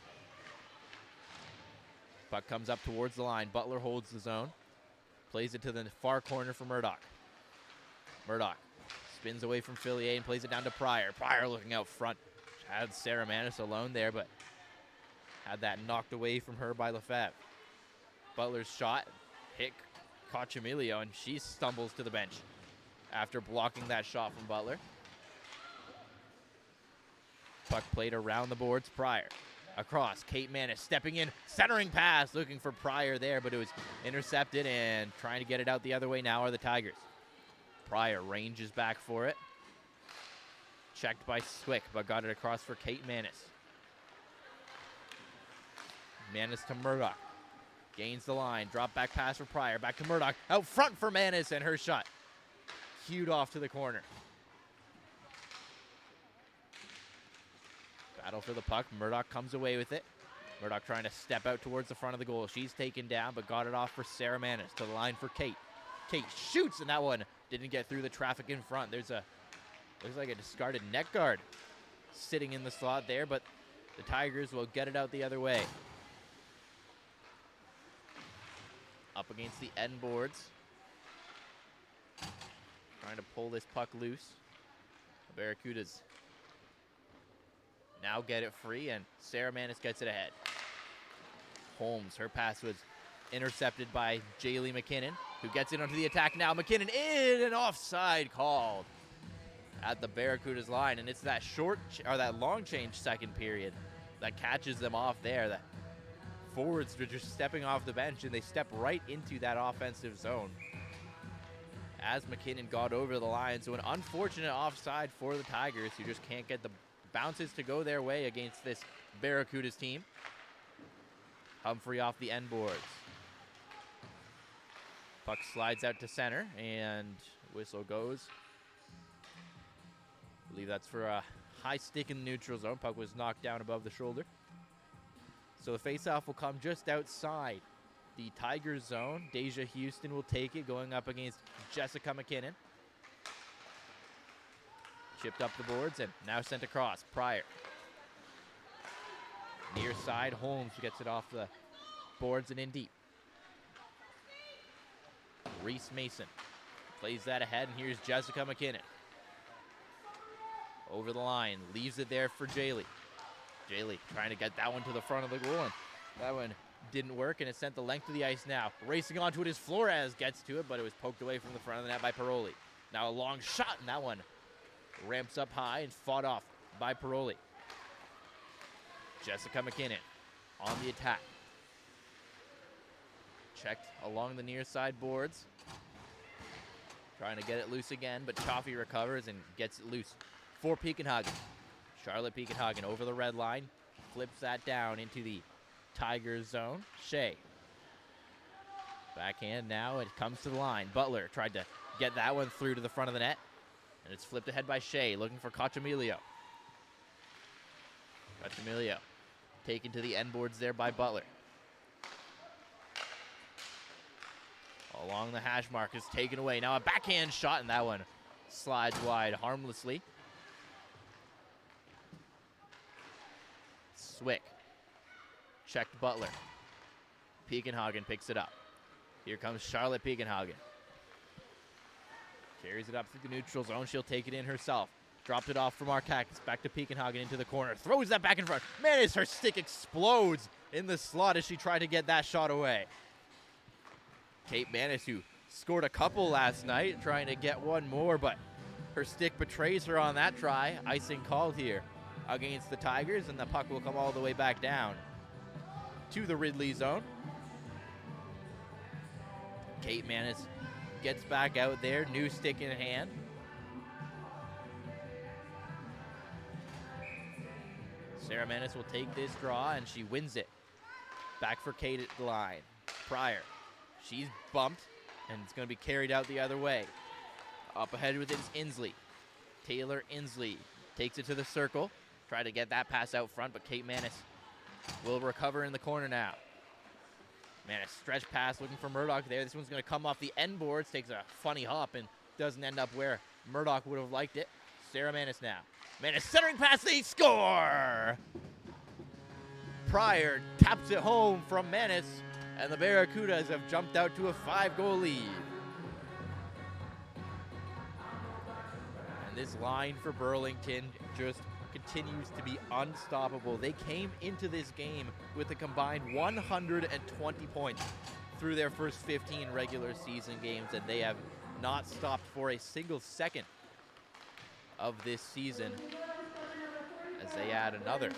Puck comes up towards the line. Butler holds the zone. Plays it to the far corner for Murdoch. Murdoch spins away from Fillier and plays it down to Pryor. Pryor looking out front. Had Sarah Manis alone there, but had that knocked away from her by Lefebvre. Butler's shot hit Cachamilio, and she stumbles to the bench after blocking that shot from Butler. Puck played around the boards. Pryor across. Kate Manis stepping in, centering pass, looking for Pryor there, but it was intercepted, and trying to get it out the other way now are the Tigers. Pryor ranges back for it. Checked by Swick, but got it across for Kate Manis. Manis to Murdoch. Gains the line. Drop back pass for Pryor. Back to Murdoch. Out front for Manis, and her shot cued off to the corner. Battle for the puck. Murdoch comes away with it. Murdoch trying to step out towards the front of the goal. She's taken down, but got it off for Sarah Manis. To the line for Kate. Kate shoots, and that one didn't get through the traffic in front. There's a, looks like a discarded net guard sitting in the slot there, but the Tigers will get it out the other way. Up against the end boards. Trying to pull this puck loose. The Barracudas now get it free, and Sarah Manis gets it ahead. Holmes, her pass was intercepted by Jaylee McKinnon, who gets it onto the attack now. McKinnon in, an offside called at the Barracudas line, and it's that that long change second period that catches them off there. The forwards are just stepping off the bench, and they step right into that offensive zone as McKinnon got over the line. So an unfortunate offside for the Tigers, who just can't get the bounces to go their way against this Barracudas team. Humphrey off the end boards. Puck slides out to center, and whistle goes. I believe that's for a high stick in the neutral zone. Puck was knocked down above the shoulder. So the faceoff will come just outside the Tigers zone. Deja Houston will take it, going up against Jessica McKinnon. Chipped up the boards and now sent across. Pryor. Near side, Holmes gets it off the boards and in deep. Reese Mason plays that ahead, and here's Jessica McKinnon. Over the line, leaves it there for Jaylee. Jaylee trying to get that one to the front of the goal, and that one didn't work, and it sent the length of the ice now. Racing onto it as Flores gets to it, but it was poked away from the front of the net by Paroli. Now a long shot, and that one ramps up high and fought off by Paroli. Jessica McKinnon on the attack. Checked along the near side boards. Trying to get it loose again, but Chaffee recovers and gets it loose for Pekenhagen. Charlotte Pekenhagen over the red line. Flips that down into the Tigers zone. Shea. Backhand now, it comes to the line. Butler tried to get that one through to the front of the net. And it's flipped ahead by Shea, looking for Cachamilio. Cachamilio taken to the end boards there by Butler. Along the hash mark is taken away. Now a backhand shot, and that one slides wide harmlessly. Swick. Checked Butler. Pekenhagen picks it up. Here comes Charlotte Pekenhagen. Carries it up through the neutral zone. She'll take it in herself. Dropped it off from Markakis. Back to Pekenhagen into the corner. Throws that back in front. Manis, her stick explodes in the slot as she tried to get that shot away. Kate Manis, who scored a couple last night, trying to get one more, but her stick betrays her on that try. Icing called here against the Tigers, and the puck will come all the way back down to the Ridley zone. Kate Manis gets back out there, new stick in hand. Sarah Manis will take this draw, and she wins it. Back for Kate at the line. Pryor. She's bumped, and it's going to be carried out the other way. Up ahead with it is Inslee. Taylor Inslee takes it to the circle. Try to get that pass out front, but Kate Manis will recover in the corner now. Manis stretch pass looking for Murdoch there. This one's going to come off the end boards. Takes a funny hop and doesn't end up where Murdoch would have liked it. Sarah Manis now. Manis centering pass, they score! Pryor taps it home from Manis, and the Barracudas have jumped out to a 5-goal lead. And this line for Burlington just continues to be unstoppable. They came into this game with a combined 120 points through their first 15 regular season games, and they have not stopped for a single second of this season as they add another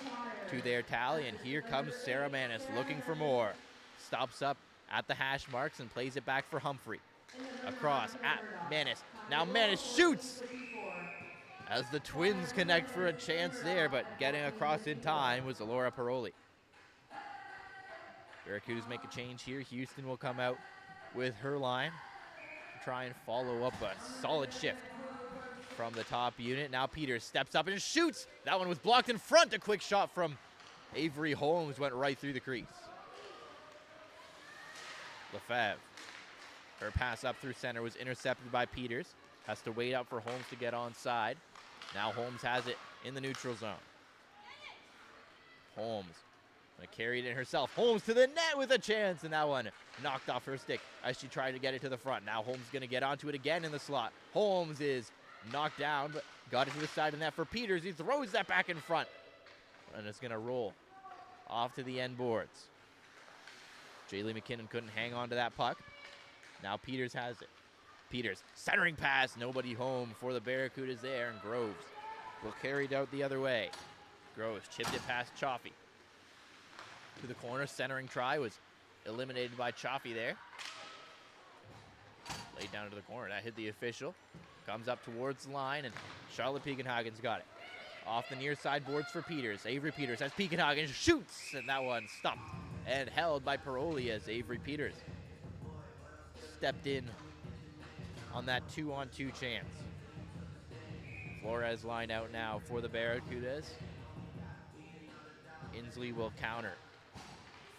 to their tally. And here comes Sarah Manis looking for more. Stops up at the hash marks and plays it back for Humphrey. Across at Manis. Now Manis shoots as the Twins connect for a chance there, but getting across in time was Alora Paroli. Barracudas make a change here. Houston will come out with her line to try and follow up a solid shift from the top unit. Now Peters steps up and shoots. That one was blocked in front. A quick shot from Avery Holmes went right through the crease. Lefebvre, her pass up through center was intercepted by Peters. Has to wait up for Holmes to get onside. Now Holmes has it in the neutral zone. Holmes gonna carry it in herself. Holmes to the net with a chance, and that one knocked off her stick as she tried to get it to the front. Now Holmes gonna get onto it again in the slot. Holmes is knocked down, but got it to the side of the net for Peters. He throws that back in front, and it's gonna roll off to the end boards. Jaylee McKinnon couldn't hang on to that puck. Now Peters has it. Peters, centering pass, nobody home for the Barracudas there, and Groves will carry it out the other way. Groves chipped it past Chaffee to the corner. Centering try was eliminated by Chaffee there. Laid down to the corner. That hit the official. Comes up towards the line, and Charlotte Piekenhagen's got it. Off the near side boards for Peters. Avery Peters has Piekenhagen, shoots, and that one stopped and held by Paroli as Avery Peters stepped in on that 2-on-2 chance. Flores line out now for the Barracudas. Inslee will counter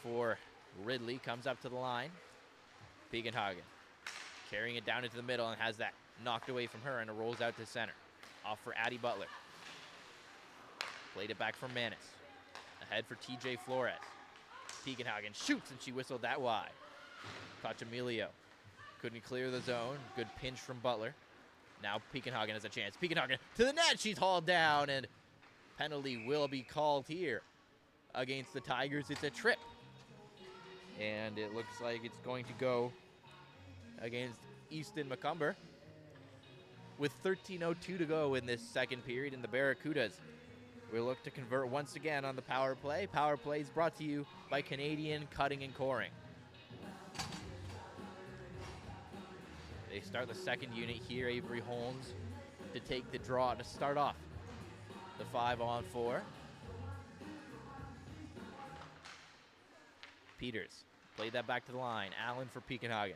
for Ridley. Comes up to the line. Piekenhagen carrying it down into the middle and has that knocked away from her, and it rolls out to center. Off for Addie Butler. Played it back for Manis. Ahead for TJ Flores. Piekenhagen shoots, and she whistled that wide. Cachamilio couldn't clear the zone. Good pinch from Butler. Now Piekenhagen has a chance. Piekenhagen to the net. She's hauled down, and penalty will be called here against the Tigers. It's a trip, and it looks like it's going to go against Easton McCumber with 13:02 to go in this second period, and the Barracudas will look to convert once again on the power play. Power play is brought to you by Canadian Cutting and Coring. They start the second unit here. Avery Holmes to take the draw to start off the 5-on-4. Peters played that back to the line. Allen for Piekenhagen.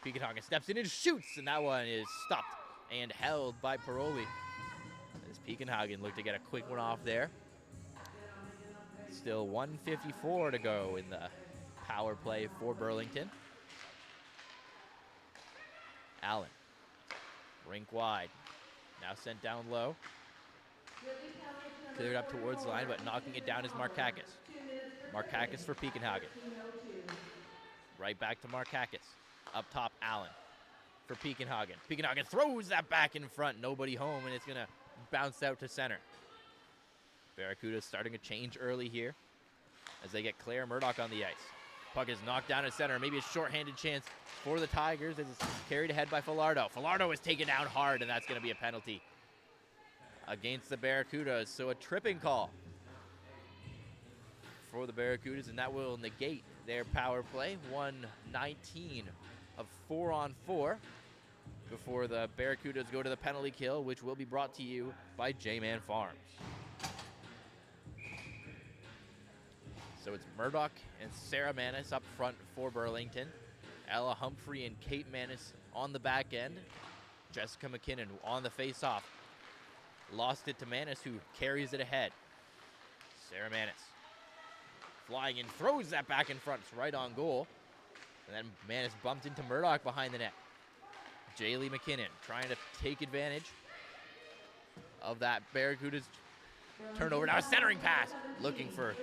Piekenhagen steps in and shoots, and that one is stopped and held by Paroli. As Piekenhagen looked to get a quick one off there. Still 1:54 to go in the power play for Burlington. Allen, rink wide, now sent down low. Cleared up towards the line, but knocking it down is Markakis. Markakis for Piekenhagen. Right back to Markakis. Up top, Allen for Piekenhagen. Piekenhagen throws that back in front, nobody home, and it's gonna bounce out to center. Barracuda starting a change early here as they get Claire Murdoch on the ice. Puck is knocked down at center. Maybe a shorthanded chance for the Tigers as it's carried ahead by Falardo. Falardo is taken down hard, and that's going to be a penalty against the Barracudas. So a tripping call for the Barracudas, and that will negate their power play. 1:19 of 4-on-4 before the Barracudas go to the penalty kill, which will be brought to you by J-Man Farms. So it's Murdoch and Sarah Manis up front for Burlington. Ella Humphrey and Kate Manis on the back end. Jessica McKinnon on the face-off. Lost it to Manis, who carries it ahead. Sarah Manis flying and throws that back in front. It's right on goal. And then Manis bumped into Murdoch behind the net. Jaylee McKinnon trying to take advantage of that Barracudas turnover. Now a centering pass, looking for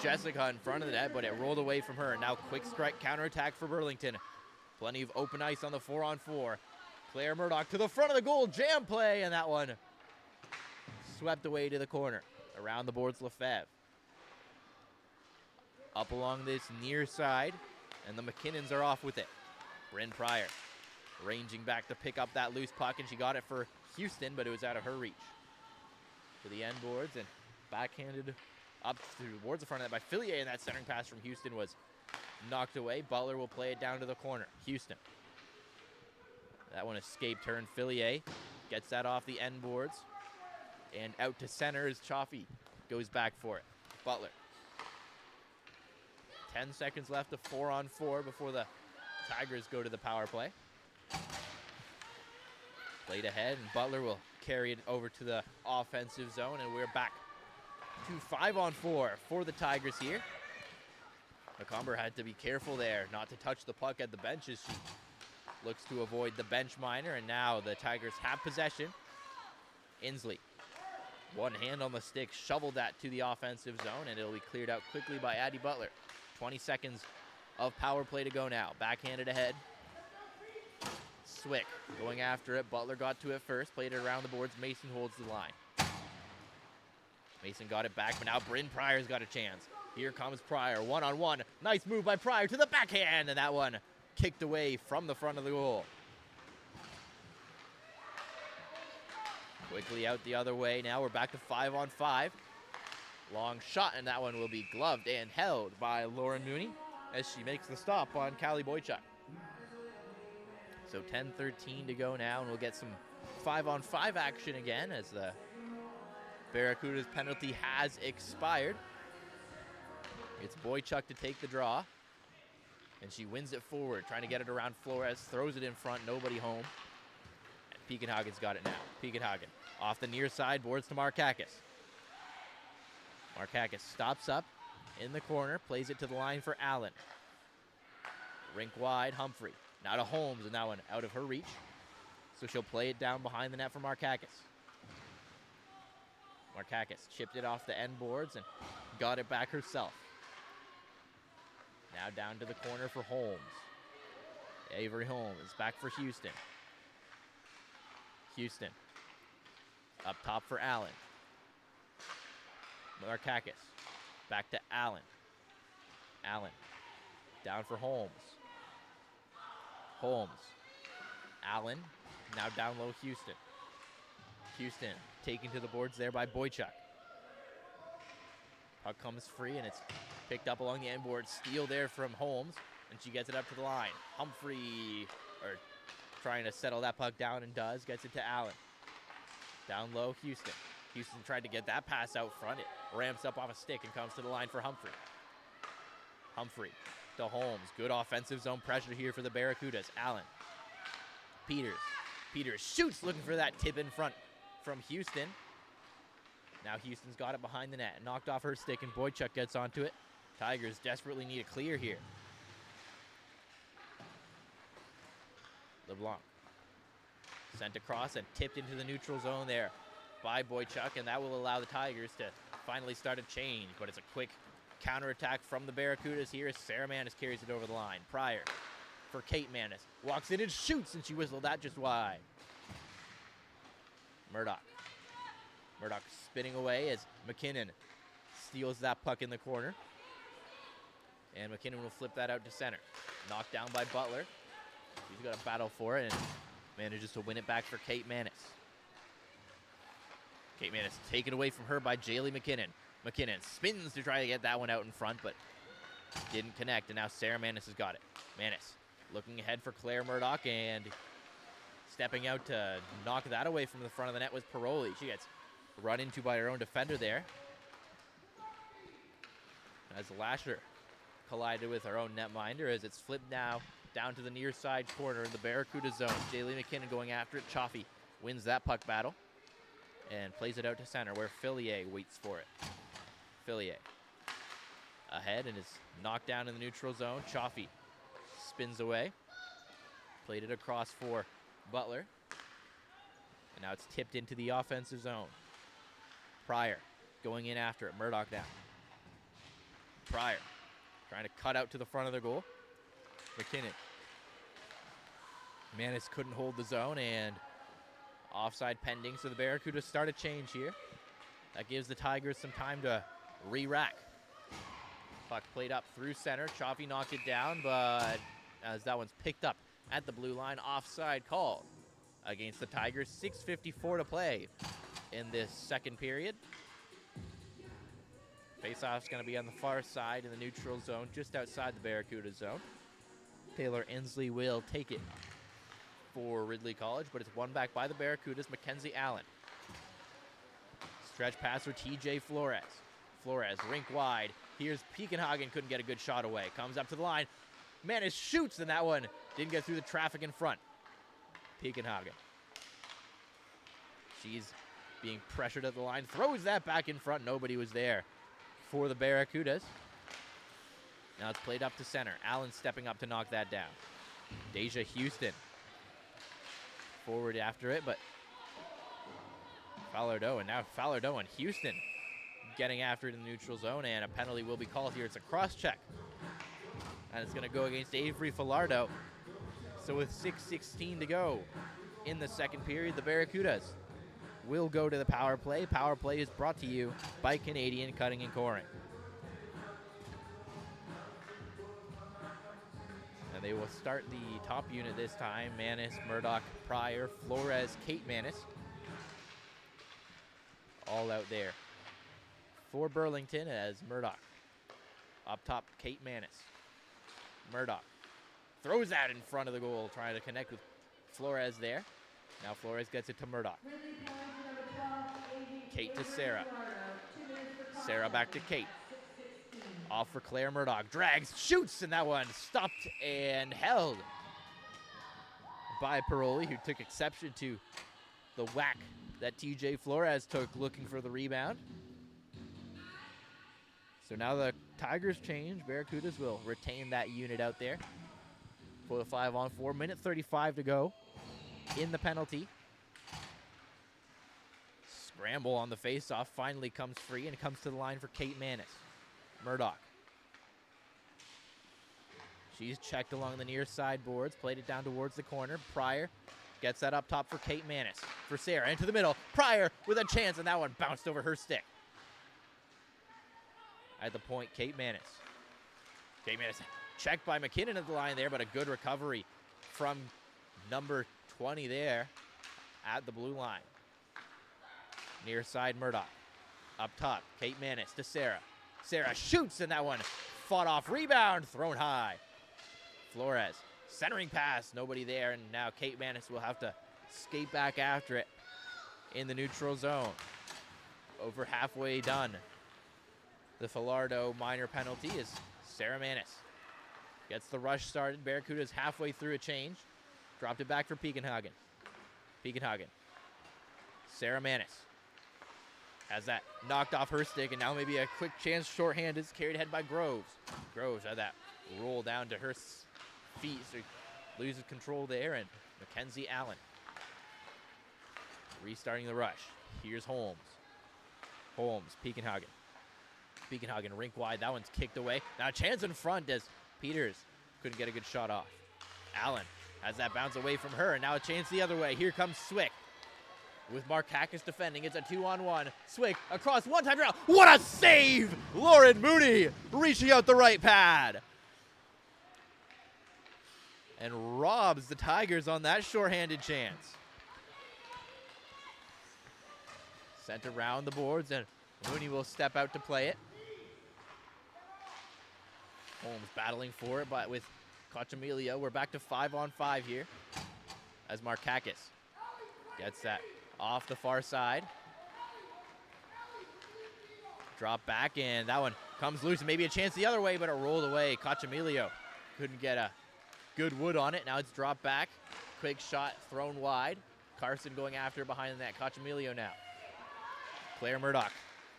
Jessica in front of the net, but it rolled away from her. Now quick strike counterattack for Burlington. Plenty of open ice on the 4-on-4. Claire Murdoch to the front of the goal, jam play, and that one swept away to the corner. Around the boards, Lefebvre. Up along this near side, and the McKinnons are off with it. Bryn Pryor ranging back to pick up that loose puck, and she got it for Houston, but it was out of her reach. To the end boards, and backhanded up towards the front of that by Fillier, and that centering pass from Houston was knocked away. Butler will play it down to the corner. Houston. That one escaped her, and Fillier gets that off the end boards. And out to center as Chaffee goes back for it. Butler 10 seconds left of 4-on-4 before the Tigers go to the power play. Played ahead, and Butler will carry it over to the offensive zone, and we're back to 5-on-4 for the Tigers here. McCumber had to be careful there not to touch the puck at the benches. She looks to avoid the bench minor, and now the Tigers have possession. Inslee, one hand on the stick, shoveled that to the offensive zone, and it'll be cleared out quickly by Addie Butler. 20 seconds of power play to go now. Backhanded ahead. Swick going after it. Butler got to it first, played it around the boards. Mason holds the line. Mason got it back, but now Bryn Pryor's got a chance. Here comes Pryor, one-on-one. Nice move by Pryor to the backhand, and that one kicked away from the front of the goal. Quickly out the other way. Now we're back to 5-on-5. Long shot, and that one will be gloved and held by Lauren Mooney as she makes the stop on Callie Boychuk. So 10-13 to go now, and we'll get some 5-on-5 action again as the Barracuda's penalty has expired. It's Boychuk to take the draw, and she wins it forward, trying to get it around Flores, throws it in front, nobody home. And Peakenhagen's got it now. Peakenhagen off the near side, boards to Markakis. Markakis stops up in the corner, plays it to the line for Allen. Rink wide, Humphrey. Now to Holmes, and that one out of her reach. So she'll play it down behind the net for Markakis. Markakis chipped it off the end boards and got it back herself. Now down to the corner for Holmes. Avery Holmes back for Houston. Houston up top for Allen. Markakis back to Allen. Allen down for Holmes. Holmes. Allen now down low Houston. Houston taken to the boards there by Boychuk. Puck comes free, and it's picked up along the end board. Steal there from Holmes, and she gets it up to the line. Humphrey, trying to settle that puck down, and does. Gets it to Allen. Down low, Houston. Houston tried to get that pass out front. It ramps up off a stick and comes to the line for Humphrey. Humphrey to Holmes. Good offensive zone pressure here for the Barracudas. Allen. Peters. Peters shoots, looking for that tip in front from Houston. Now Houston's got it behind the net. Knocked off her stick, and Boychuk gets onto it. Tigers desperately need a clear here. LeBlanc. Sent across and tipped into the neutral zone there by Boychuk, and that will allow the Tigers to finally start a change. But it's a quick counterattack from the Barracudas here as Sarah Manis carries it over the line. Pryor for Kate Manis. Walks in and shoots, and she whistled that just wide. Murdoch. Murdoch spinning away as McKinnon steals that puck in the corner. And McKinnon will flip that out to center. Knocked down by Butler. She's got a battle for it and manages to win it back for Kate Manis. Kate Manis taken away from her by Jaylee McKinnon. McKinnon spins to try to get that one out in front, but didn't connect, and now Sarah Manis has got it. Manis looking ahead for Claire Murdoch, and stepping out to knock that away from the front of the net was Paroli. She gets run into by her own defender there, as Lasher collided with her own netminder, as it's flipped now down to the near side corner in the Barracuda zone. Jaylee McKinnon going after it. Chaffee wins that puck battle and plays it out to center, where Fillier waits for it. Fillier ahead and is knocked down in the neutral zone. Chaffee spins away. Played it across for Butler. And now it's tipped into the offensive zone. Pryor going in after it. Murdoch down. Pryor trying to cut out to the front of the goal. McKinnon. Manis couldn't hold the zone, and offside pending, so the Barracudas start a change here. That gives the Tigers some time to re-rack. Puck played up through center. Chaffee knocked it down, but as that one's picked up at the blue line, offside called against the Tigers. 6:54 to play in this second period. Faceoff's going to be on the far side in the neutral zone, just outside the Barracuda zone. Taylor Inslee will take it for Ridley College, but it's won back by the Barracudas. Mackenzie Allen. Stretch pass for TJ Flores. Flores rink wide. Here's Piekenhagen, couldn't get a good shot away. Comes up to the line. Manis shoots, and that one didn't get through the traffic in front. Piekenhagen. She's being pressured at the line. Throws that back in front. Nobody was there for the Barracudas. Now it's played up to center. Allen stepping up to knock that down. Deja Houston forward after it, but Falardeau, and now Falardeau and Houston getting after it in the neutral zone, and a penalty will be called here. It's a cross check, and it's going to go against Avery Falardeau. So with 6:16 to go in the second period, the Barracudas will go to the power play. Power play is brought to you by Canadian Cutting and Coring. And they will start the top unit this time. Manis, Murdoch, Pryor, Flores, Kate Manis. All out there for Burlington as Murdoch. Up top, Kate Manis. Murdoch throws that in front of the goal, trying to connect with Flores there. Now Flores gets it to Murdoch. Kate to Sarah. Sarah back to Kate. Off for Claire Murdoch. Drags, shoots, and that one stopped and held by Paroli, who took exception to the whack that TJ Flores took looking for the rebound. So now the Tigers change. Barracudas will retain that unit out there for the 5-on-4. Minute 35 to go in the penalty. Scramble on the faceoff, finally comes free, and comes to the line for Kate Manis. Murdoch. She's checked along the near side boards, played it down towards the corner. Pryor gets that up top for Kate Manis. For Sarah, into the middle. Pryor with a chance, and that one bounced over her stick. At the point, Kate Manis. Kate Manis checked by McKinnon at the line there, but a good recovery from number 20 there at the blue line. Near side, Murdoch. Up top, Kate Manis to Sarah. Sarah shoots, and that one fought off. Rebound, thrown high. Flores, centering pass, nobody there, and now Kate Manis will have to skate back after it in the neutral zone. Over halfway done. The Falardeau minor penalty is Sarah Manis. Gets the rush started. Barracuda's halfway through a change. Dropped it back for Piekenhagen. Piekenhagen. Sarah Manis has that knocked off her stick, and now maybe a quick chance shorthanded. Is carried ahead by Groves. Groves had that roll down to her feet, so loses control there, and Mackenzie Allen restarting the rush. Here's Holmes. Holmes, Piekenhagen. Piekenhagen rink wide. That one's kicked away. Now a chance in front as Peters couldn't get a good shot off. Allen has that bounce away from her, and now a chance the other way. Here comes Swick with Markakis defending. It's a 2-on-1. Swick across one-time draw. What a save! Lauren Mooney reaching out the right pad. And robs the Tigers on that shorthanded chance. Sent around the boards, and Mooney will step out to play it. Holmes battling for it, but with Cochemilio, we're back to 5-on-5 here as Markakis gets that off the far side. Drop back, and that one comes loose, and maybe a chance the other way, but it rolled away. Cochemilio couldn't get a good wood on it. Now it's dropped back. Quick shot thrown wide. Carson going after it behind the net. Cochemilio now. Claire Murdoch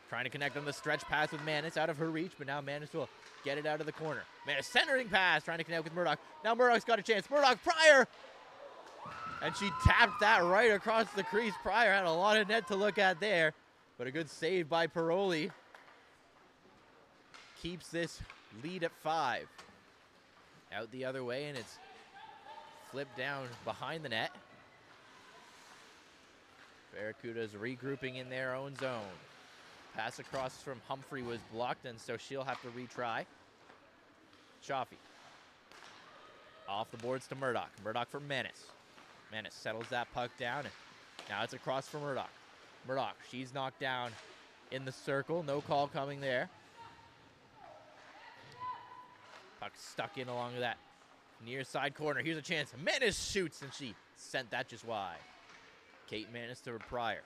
trying to connect on the stretch pass with Manis, out of her reach, but now Manis will get it out of the corner. Manis centering pass, trying to connect with Murdoch. Now Murdoch's got a chance. Murdoch, Pryor! And she tapped that right across the crease. Pryor had a lot of net to look at there, but a good save by Paroli keeps this lead at 5. Out the other way, and it's flipped down behind the net. Barracudas regrouping in their own zone. Pass across from Humphrey was blocked, and so she'll have to retry. Chaffee. Off the boards to Murdoch. Murdoch for Manis. Manis settles that puck down, and now it's across for Murdoch. Murdoch, she's knocked down in the circle. No call coming there. Puck stuck in along that near side corner. Here's a chance. Manis shoots, and she sent that just wide. Kate Manis to Pryor.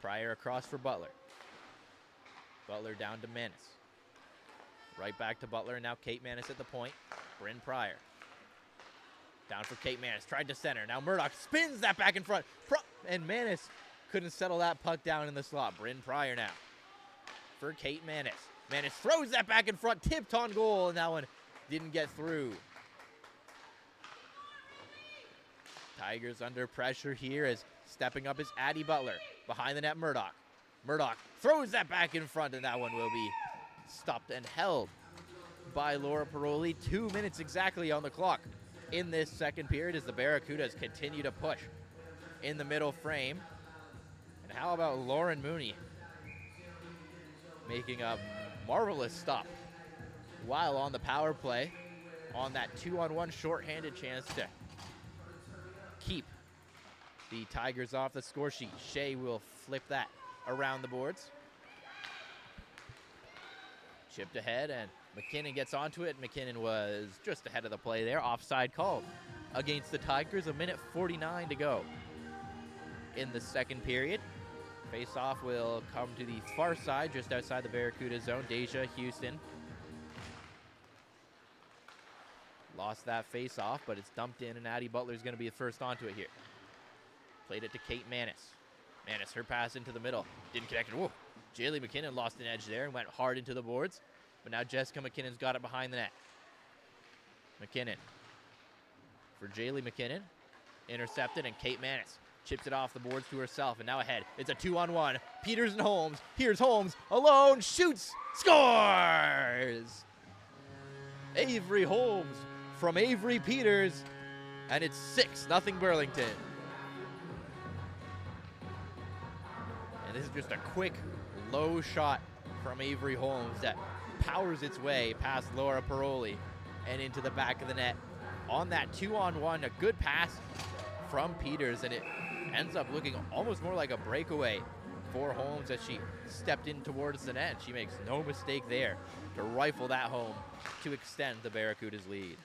Pryor across for Butler. Butler down to Manis. Right back to Butler, and now Kate Manis at the point. Bryn Pryor. Down for Kate Manis, tried to center. Now Murdoch spins that back in front. And Manis couldn't settle that puck down in the slot. Bryn Pryor now for Kate Manis. Manis throws that back in front, tipped on goal, and that one didn't get through. Tigers under pressure here as stepping up is Addie Butler. Behind the net, Murdoch. Murdoch throws that back in front, and that one will be stopped and held by Laura Paroli. 2 minutes exactly on the clock in this second period as the Barracudas continue to push in the middle frame. And how about Lauren Mooney making a marvelous stop while on the power play on that 2-on-1 shorthanded chance to keep the Tigers off the score sheet. Shea will flip that around the boards. Chipped ahead, and McKinnon gets onto it. McKinnon was just ahead of the play there. Offside called against the Tigers. 1:49 to go in the second period. Face-off will come to the far side, just outside the Barracuda zone. Deja Houston lost that face-off, but it's dumped in, and Addie Butler's going to be the first onto it here. Played it to Kate Manis. Manis, her pass into the middle. Didn't connect it. Whoa. Jaylee McKinnon lost an edge there and went hard into the boards. But now Jessica McKinnon's got it behind the net. McKinnon for Jaylee McKinnon. Intercepted, and Kate Manis chips it off the boards to herself. And now ahead. It's a 2-on-1. Peters and Holmes. Here's Holmes alone. Shoots. Scores! Avery Holmes from Avery Peters. And it's 6-0 Burlington. And this is just a quick, low shot from Avery Holmes that powers its way past Laura Paroli and into the back of the net. On that 2-on-1, a good pass from Peters, and it ends up looking almost more like a breakaway for Holmes as she stepped in towards the net. She makes no mistake there to rifle that home to extend the Barracudas' lead.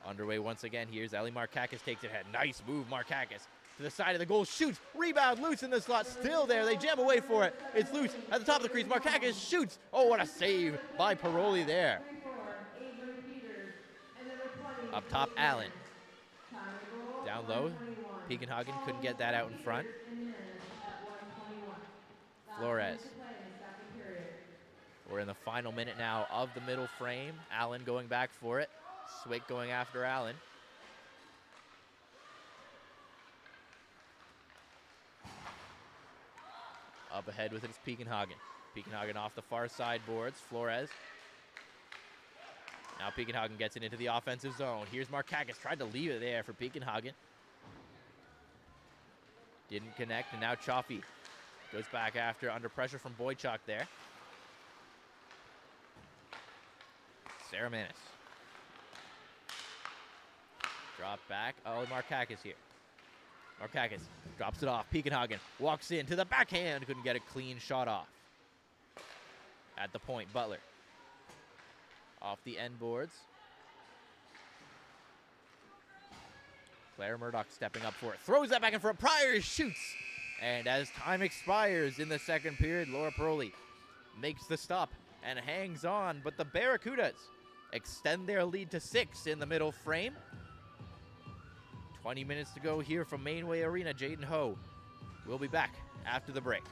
Underway once again. Here's Ellie Markakis, takes it ahead. Nice move, Markakis. To the side of the goal, shoots, rebound, loose in the slot, still there. They jam away for it. It's loose at the top of the crease. Markakis shoots. Oh, what a save by Paroli there. Up top, Allen. Down low, Peakenhagen couldn't get that out in front. Flores. We're in the final minute now of the middle frame. Allen going back for it. Swick going after Allen. Up ahead with it is Peakenhagen. Peakenhagen off the far side boards. Flores. Now Peakenhagen gets it into the offensive zone. Here's Markakis. Tried to leave it there for Peakenhagen. Didn't connect, and now Chaffee goes back after under pressure from Boychuk there. Sarah Manis. Drop back. Oh, Markakis here. Markakis drops it off. Peakenhagen walks in to the backhand. Couldn't get a clean shot off. At the point, Butler. Off the end boards. Claire Murdoch stepping up for it. Throws that back in front. Pryor shoots. And as time expires in the second period, Laura Paroli makes the stop and hangs on. But the Barracudas extend their lead to 6 in the middle frame. 20 minutes to go here from Mainway Arena. Jaden Ho will be back after the break.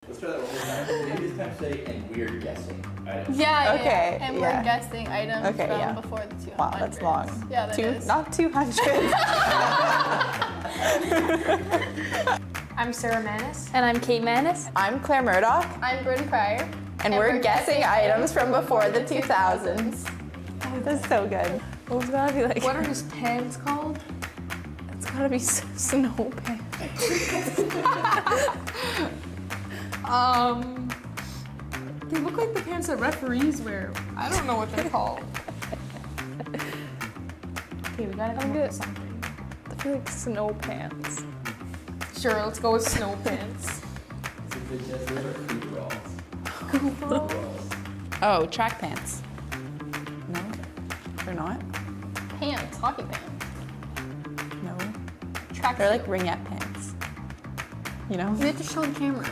Let's try that one more time. Maybe this time say and we're guessing items. Yeah, Okay, yeah. And yeah. we're guessing items Okay, from yeah. before the 200. Wow, that's long. Yeah, that is. Not 200. I'm Sarah Manis. And I'm Kate Manis. I'm Claire Murdoch, I'm Bryn Pryor. and we're guessing items from before the 2000s. Oh, that's so good. Well, it's gotta be like. What are his pants called? It's gotta be snow pants. They look like the pants that referees wear. I don't know what they're called. Okay, we gotta come up with something. I feel like snow pants. Sure, let's go with snow pants. Oh, track pants. No, they're not. Pants, hockey pants. No, Track they're like suit. ringette pants. You know? You have to show the camera.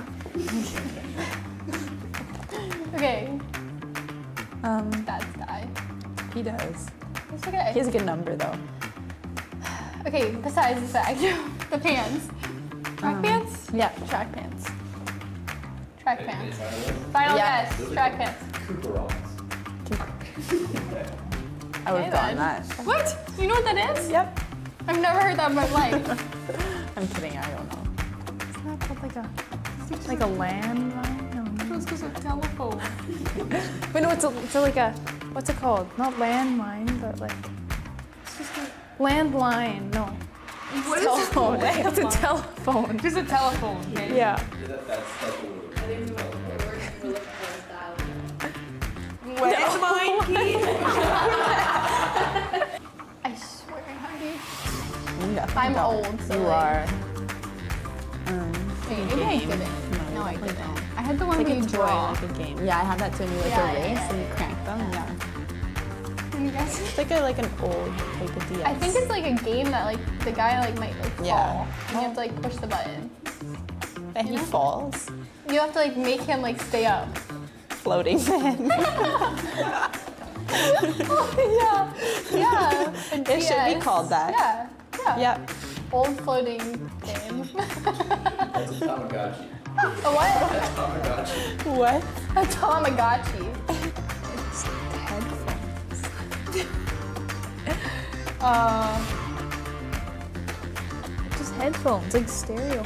Okay. That's guy. He does. It's okay. He has a good number though. Okay, besides the fact, the pants. Track pants? Yeah, track pants. Track pants. Final Yeah. guess. Track pants. Cooperalls. I would have Okay, gotten that. What? You know what that is? Yep. I've never heard that in my life. I'm kidding, I don't know. Isn't that called like a landline? No, no. It's just a telephone. But no, it's like a, what's it called? Not landline, but like, it's just a landline. No. What is Telephone. it? It's a telephone. Just a telephone, okay? Yeah. That's what we're looking for. Where's mine, Keith? I swear, honey. Yeah, I'm no, old, so you like- are. Wait, maybe I didn't. No, I didn't. I had the one Like where a you toy, draw. like a game. Yeah, I have that too. And you like Yeah, a yeah, race yeah, and you crank them. Yeah. And you guys- It's like an old type of DS. I think it's like a game that like the guy like might like fall. Yeah. And you have to like push the button. And he falls. You have to like make him like stay up. Floating man. Yeah. Yeah. It should be called that. Yeah. Yeah. Yep. Old floating game. That's a Tamagotchi. A what? Tamagotchi. What? A Tamagotchi. It's headphones. Just headphones, like stereo.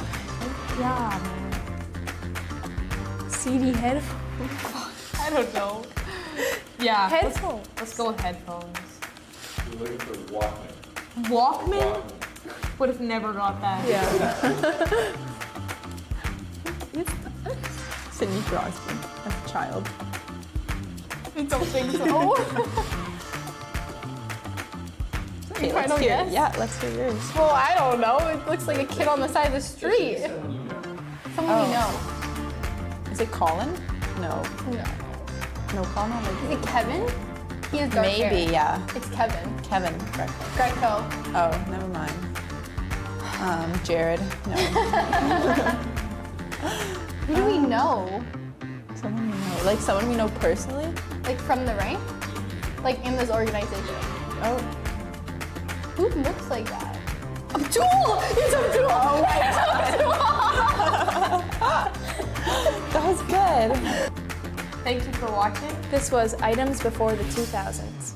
Yeah. CD headphones. I don't know. Yeah. Headphones. Let's go with headphones. We're looking for Walkman. Walkman? Would have never got that. Yeah. Sidney Crosby as a child. I don't think so. Okay, Final let's hear. guess? Yeah, let's hear yours. Well, I don't know. It looks like a kid on the side of the street. Someone we know. Is it Colin? No. No. No, Colin. Is it Kevin? He has dark hair. Maybe, yeah. It's Kevin. Kevin. Correct. Greco. Oh, never mind. Jared. No. Who do we know? Someone we know. Like someone we know personally? Like from the rank? Like in this organization? Oh. Who looks like that? Abdul! It's Abdul! Oh my God. That was good. Thank you for watching. This was Items Before the 2000s.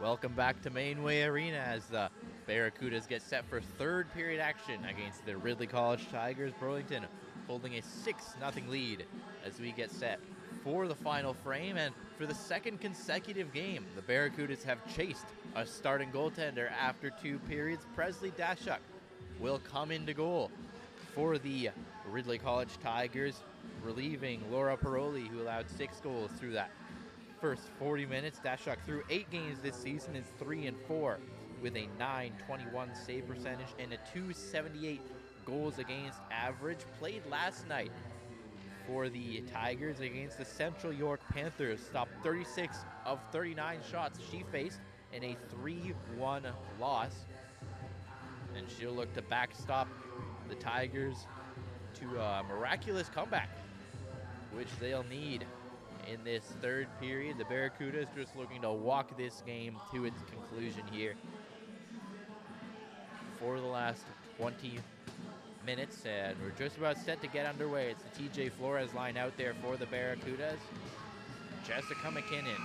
Welcome back to Mainway Arena as the Barracudas get set for third period action against the Ridley College Tigers. Burlington holding a 6-0 lead as we get set for the final frame. And for the second consecutive game, the Barracudas have chased a starting goaltender after 2 periods. Presley Dashuk will come into goal for the Ridley College Tigers, relieving Laura Paroli, who allowed 6 goals through that first 40 minutes. Dashuk through 8 games this season is 3-4 with a .921 save percentage and a .278 goals against average. Played last night for the Tigers against the Central York Panthers. Stopped 36 of 39 shots she faced in a 3-1 loss. And she'll look to backstop the Tigers to a miraculous comeback, which they'll need in this third period. The Barracudas just looking to walk this game to its conclusion here for the last 20 minutes, and we're just about set to get underway. It's the TJ Flores line out there for the Barracudas. Jessica McKinnon,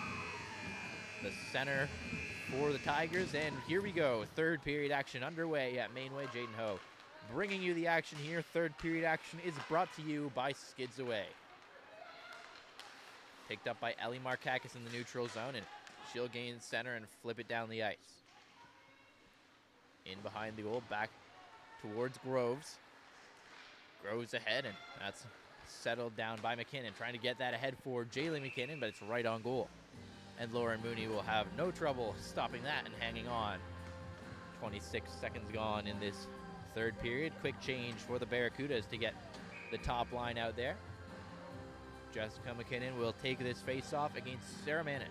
the center for the Tigers, and here we go. Third period action underway at Mainway. Jaden Ho bringing you the action here. Third period action is brought to you by Skids Away. Picked up by Ellie Markakis in the neutral zone, and she'll gain center and flip it down the ice. In behind the goal, back towards Groves. Groves ahead, and that's settled down by McKinnon. Trying to get that ahead for Jaylee McKinnon, but it's right on goal. And Lauren Mooney will have no trouble stopping that and hanging on. 26 seconds gone in this third period. Quick change for the Barracudas to get the top line out there. Jessica McKinnon will take this face-off against Sarah Manis.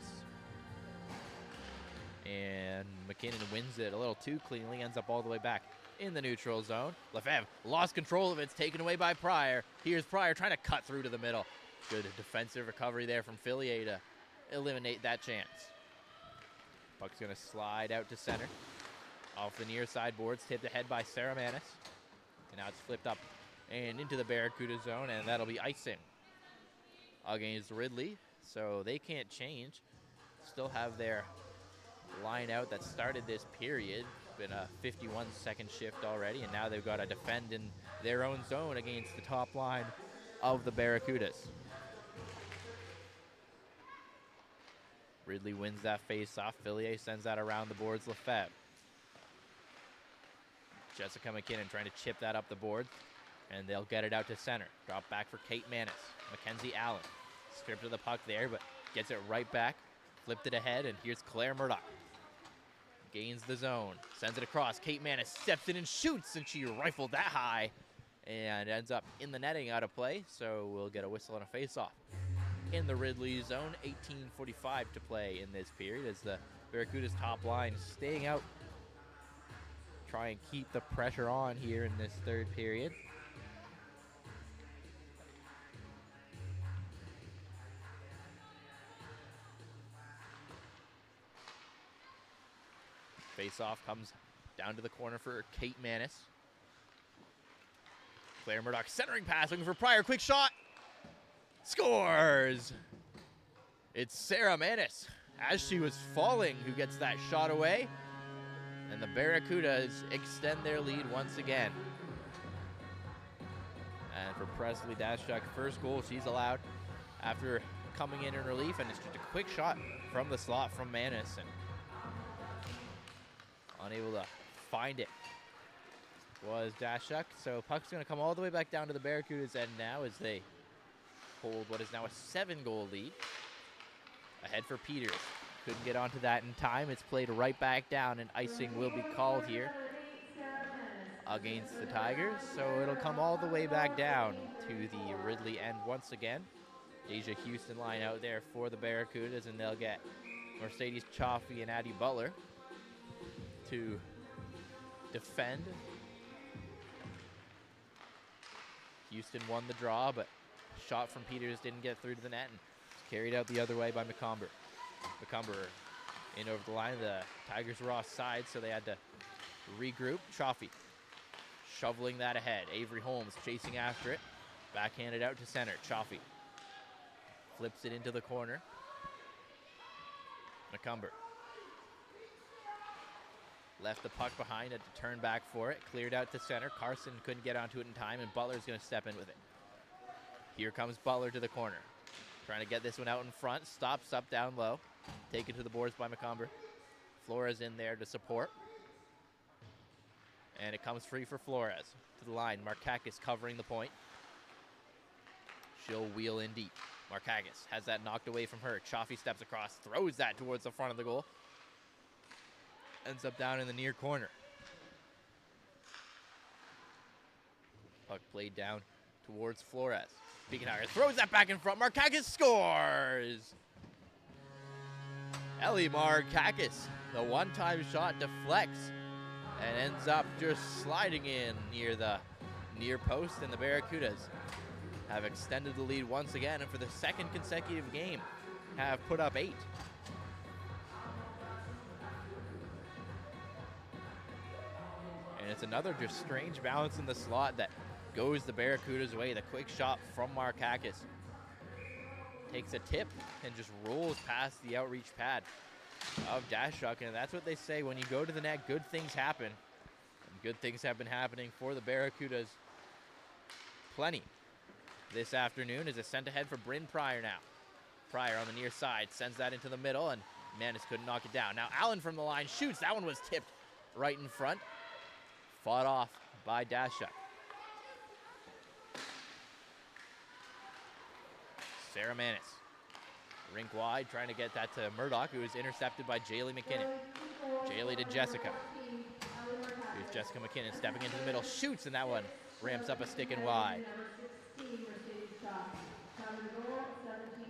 And McKinnon wins it a little too cleanly, ends up all the way back in the neutral zone. Lefebvre lost control of it, it's taken away by Pryor. Here's Pryor trying to cut through to the middle. Good defensive recovery there from Fillier to eliminate that chance. Puck's gonna slide out to center. Off the near side boards, tipped ahead by Sarah Manis. And now it's flipped up and into the Barracuda zone, and that'll be icing against Ridley, so they can't change. Still have their line out that started this period. Been a 51-second shift already, and now they've got to defend in their own zone against the top line of the Barracudas. Ridley wins that face-off. Fillier sends that around the boards. Lefebvre. Jessica McKinnon trying to chip that up the board, and they'll get it out to center. Drop back for Kate Manis. Mackenzie Allen stripped of the puck there, but gets it right back. Flipped it ahead, and here's Claire Murdoch. Gains the zone, sends it across. Kate Manis steps in and shoots, and she rifled that high and ends up in the netting out of play, so we'll get a whistle and a face-off in the Ridley zone. 18:45 to play in this period as the Barracuda's top line staying out. Try and keep the pressure on here in this third period. Face-off comes down to the corner for Kate Manis. Claire Murdoch centering pass, looking for Pryor. Quick shot. Scores! It's Sarah Manis, as she was falling, who gets that shot away. And the Barracudas extend their lead once again. And for Presley Dashuk, first goal she's allowed after coming in relief, and it's just a quick shot from the slot from Manis, and unable to find it was Dashuk. So puck's going to come all the way back down to the Barracudas' end now as they hold what is now a 7-goal lead. Ahead for Peters. Couldn't get onto that in time. It's played right back down, and icing will be called here against the Tigers. So it'll come all the way back down to the Ridley end once again. Deja Houston line out there for the Barracudas, and they'll get Mercedes Chaffee and Addie Butler to defend. Houston won the draw, but shot from Peters didn't get through to the net, and carried out the other way by McComber. McComber in over the line. The Tigers were offside, so they had to regroup. Chaffee shoveling that ahead. Avery Holmes chasing after it. Backhanded out to center. Chaffee flips it into the corner. McComber Left the puck behind, had to turn back for it. Cleared out to center. Carson couldn't get onto it in time, and Butler's going to step in with it. Here comes Butler to the corner. Trying to get this one out in front. Stops up down low. Taken to the boards by McComber. Flores in there to support. And it comes free for Flores. To the line. Markakis covering the point. She'll wheel in deep. Markakis has that knocked away from her. Chaffee steps across, throws that towards the front of the goal. Ends up down in the near corner. Puck played down towards Flores. Beakenhagen throws that back in front. Markakis scores! Ellie Markakis, the one-time shot deflects and ends up just sliding in near the near post, and the Barracudas have extended the lead once again, and for the second consecutive game have put up 8. And it's another just strange balance in the slot that goes the Barracudas' way. The quick shot from Markakis takes a tip and just rolls past the outreach pad of Dashuk, and that's what they say, when you go to the net, good things happen. And good things have been happening for the Barracudas plenty this afternoon, as it's sent ahead for Bryn Pryor now. Pryor on the near side sends that into the middle, and Manis couldn't knock it down. Now Allen from the line shoots. That one was tipped right in front. Fought off by Dashuk. Sarah Manis. Rink wide, trying to get that to Murdoch, who is intercepted by Jaylee McKinnon. Jaylee to Jessica. Here's Jessica McKinnon stepping into the middle, shoots, and that one ramps up a stick and wide.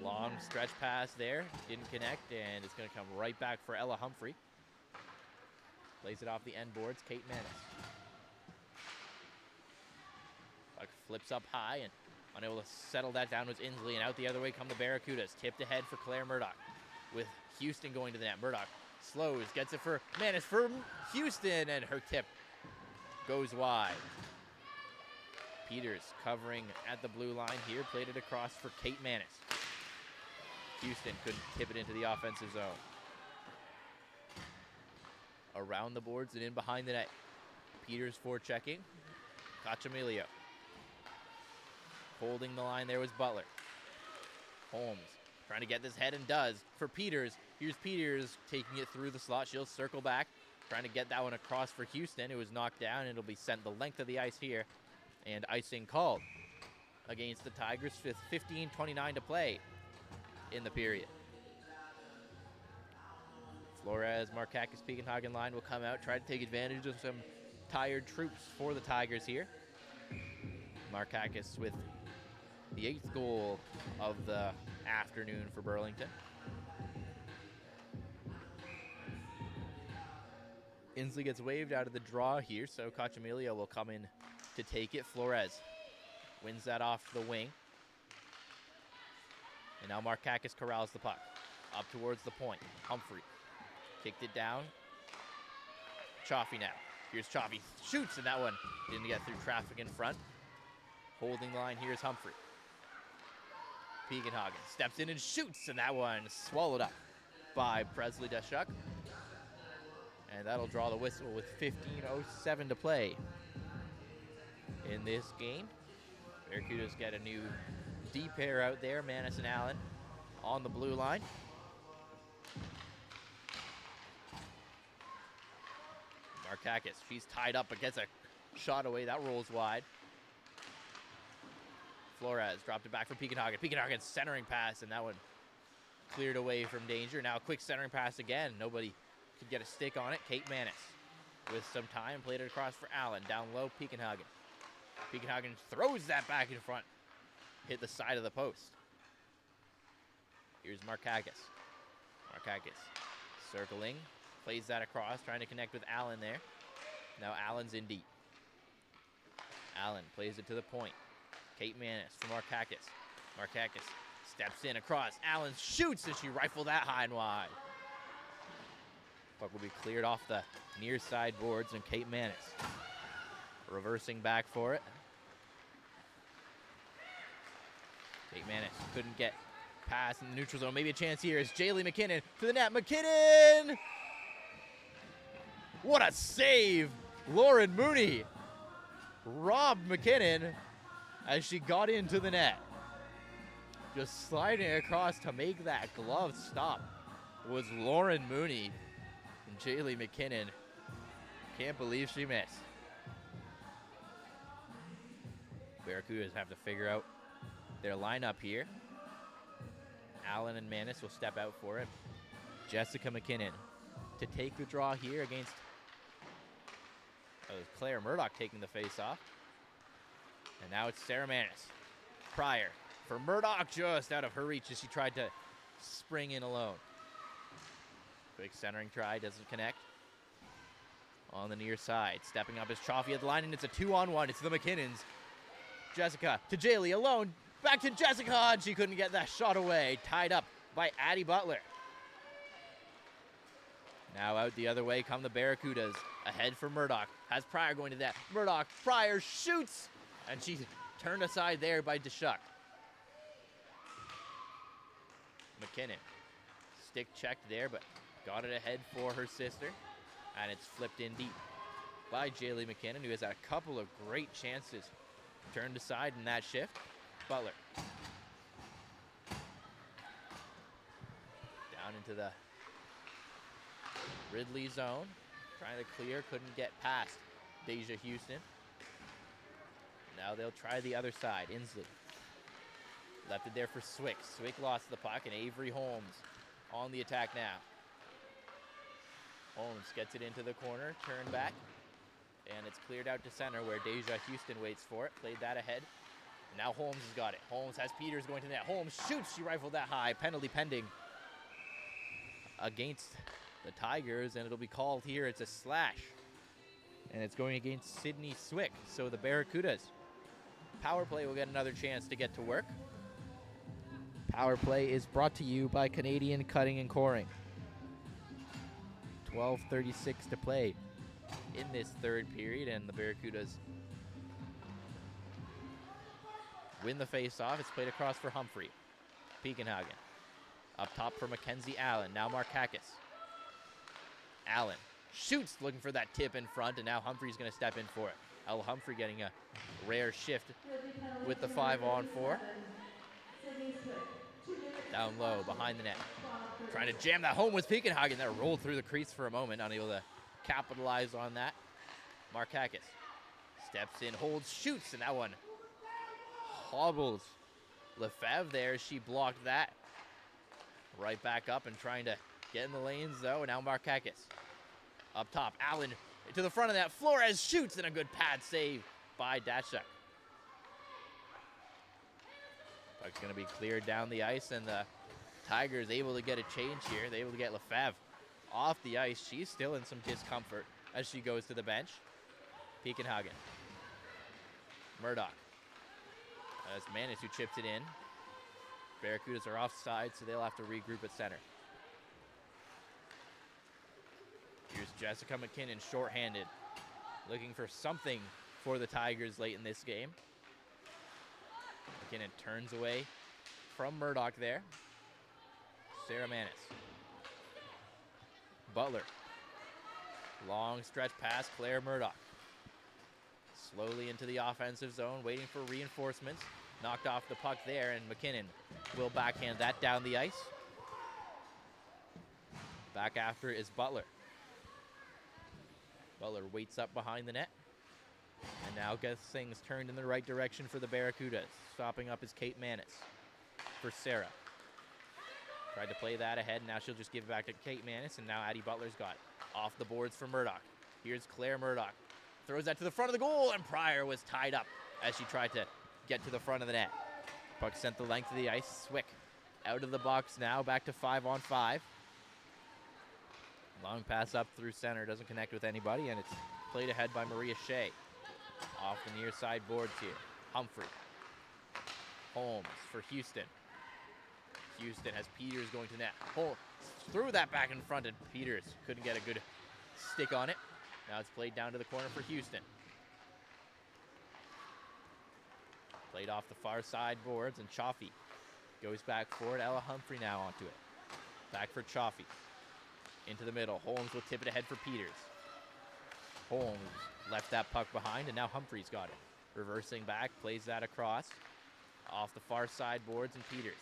Long stretch pass there, didn't connect, and it's going to come right back for Ella Humphrey. Plays it off the end boards, Kate Manis. Puck flips up high, and unable to settle that down was Inslee, and out the other way come the Barracudas. Tipped ahead for Claire Murdoch, with Houston going to the net. Murdoch slows, gets it for Manis for Houston, and her tip goes wide. Peters covering at the blue line here, played it across for Kate Manis. Houston couldn't tip it into the offensive zone. Around the boards and in behind the net. Peters forechecking. Cachamilio. Holding the line there was Butler. Holmes trying to get this head, and does for Peters. Here's Peters taking it through the slot. She'll circle back, trying to get that one across for Houston. It was knocked down, and it'll be sent the length of the ice here. And icing called against the Tigers, 15:29 to play in the period. Flores, Markakis, Piekenhagen line will come out, try to take advantage of some tired troops for the Tigers here. Markakis with the 8th goal of the afternoon for Burlington. Inslee gets waved out of the draw here, so Cachamilio will come in to take it. Flores wins that off the wing. And now Markakis corrals the puck up towards the point. Humphrey kicked it down. Chaffee now. Here's Chaffee. Shoots, and that one didn't get through traffic in front. Holding the line, here's Humphrey. Piekenhagen steps in and shoots, and that one swallowed up by Presley Dashuk. And that'll draw the whistle with 15:07 to play in this game. Barracudas get a new D pair out there, Manis and Allen on the blue line. Markakis, she's tied up but gets a shot away. That rolls wide. Flores dropped it back for Piekenhagen. Piekenhagen centering pass, and that one cleared away from danger. Now a quick centering pass again. Nobody could get a stick on it. Kate Manis with some time played it across for Allen. Down low, Piekenhagen. Piekenhagen throws that back in front. Hit the side of the post. Here's Markakis. Markakis circling. Plays that across, trying to connect with Allen there. Now Allen's in deep. Allen plays it to the point. Kate Manis for Markakis. Markakis steps in across. Allen shoots, and she rifled that high and wide. Puck will be cleared off the near side boards, and Kate Manis reversing back for it. Kate Manis couldn't get past in the neutral zone. Maybe a chance here is Jaylee McKinnon to the net. McKinnon What a save! Lauren Mooney robbed McKinnon as she got into the net. Just sliding across to make that glove stop was Lauren Mooney. And Jaylee McKinnon can't believe she missed. Barracudas have to figure out their lineup here. Allen and Manis will step out for it. Jessica McKinnon to take the draw here against Claire Murdoch taking the face off. And now it's Sarah Manis. Pryor for Murdoch, just out of her reach as she tried to spring in alone. Quick centering try, doesn't connect. On the near side, stepping up is Chaffee at the line, and it's a 2-on-1. It's the McKinnons. Jessica to Jaylee alone. Back to Jessica, and she couldn't get that shot away. Tied up by Addie Butler. Now out the other way come the Barracudas. Ahead for Murdoch. Has Pryor going to that. Murdoch, Pryor shoots, and she's turned aside there by Deshuck. McKinnon. Stick checked there, but got it ahead for her sister. And it's flipped in deep by Jaylee McKinnon, who has had a couple of great chances turned aside in that shift. Butler. Down into the Ridley zone. Trying to clear, couldn't get past Deja Houston. Now they'll try the other side. Inslee. Left it there for Swick. Swick lost the puck, and Avery Holmes on the attack now. Holmes gets it into the corner, turn back, and it's cleared out to center where Deja Houston waits for it. Played that ahead. Now Holmes has got it. Holmes has Peters going to the net. Holmes shoots. She rifled that high. Penalty pending against the Tigers, and it'll be called here. It's a slash, and it's going against Sydney Swick. So the Barracudas power play will get another chance to get to work. Power play is brought to you by Canadian Cutting and Coring. 12:36 to play in this third period, and the Barracudas win the face-off. It's played across for Humphrey. Piekenhagen. Up top for Mackenzie Allen. Now Markakis. Allen shoots, looking for that tip in front, and now Humphrey's going to step in for it. El Humphrey getting a rare shift with the 5-on-4. Down low, behind the net. Trying to jam that home with Piekenhagen. That rolled through the crease for a moment, unable to capitalize on that. Markakis steps in, holds, shoots, and that one hobbles Lefebvre there. She blocked that. Right back up and trying to get in the lanes, though. And now Markakis. Up top, Allen to the front of that. Flores shoots, and a good pad save by Datchuk. Puck's going to be cleared down the ice, and the Tigers able to get a change here. They're able to get Lefebvre off the ice. She's still in some discomfort as she goes to the bench. Piekenhagen. Murdoch. That's Manis who chipped it in. Barracudas are offside, so they'll have to regroup at center. Here's Jessica McKinnon, shorthanded, looking for something for the Tigers late in this game. McKinnon turns away from Murdoch there. Sarah Manis. Butler. Long stretch pass, Claire Murdoch. Slowly into the offensive zone, waiting for reinforcements. Knocked off the puck there, and McKinnon will backhand that down the ice. Back after is Butler. Butler waits up behind the net. And now gets things turned in the right direction for the Barracudas. Stopping up is Kate Manis for Sarah. Tried to play that ahead. Now she'll just give it back to Kate Manis, and now Addie Butler's got it. Off the boards for Murdoch. Here's Claire Murdoch. Throws that to the front of the goal, and Pryor was tied up as she tried to get to the front of the net. Puck sent the length of the ice. Swick out of the box now, back to 5-on-5. Long pass up through center, doesn't connect with anybody, and it's played ahead by Maria Shea. Off the near side boards here. Humphrey. Holmes for Houston. Houston has Peters going to net. Holmes threw that back in front, and Peters couldn't get a good stick on it. Now it's played down to the corner for Houston. Played off the far side boards, and Chaffee goes back forward. Ella Humphrey now onto it. Back for Chaffee. Into the middle. Holmes will tip it ahead for Peters. Holmes left that puck behind, and now Humphrey's got it. Reversing back, plays that across. Off the far side boards, and Peters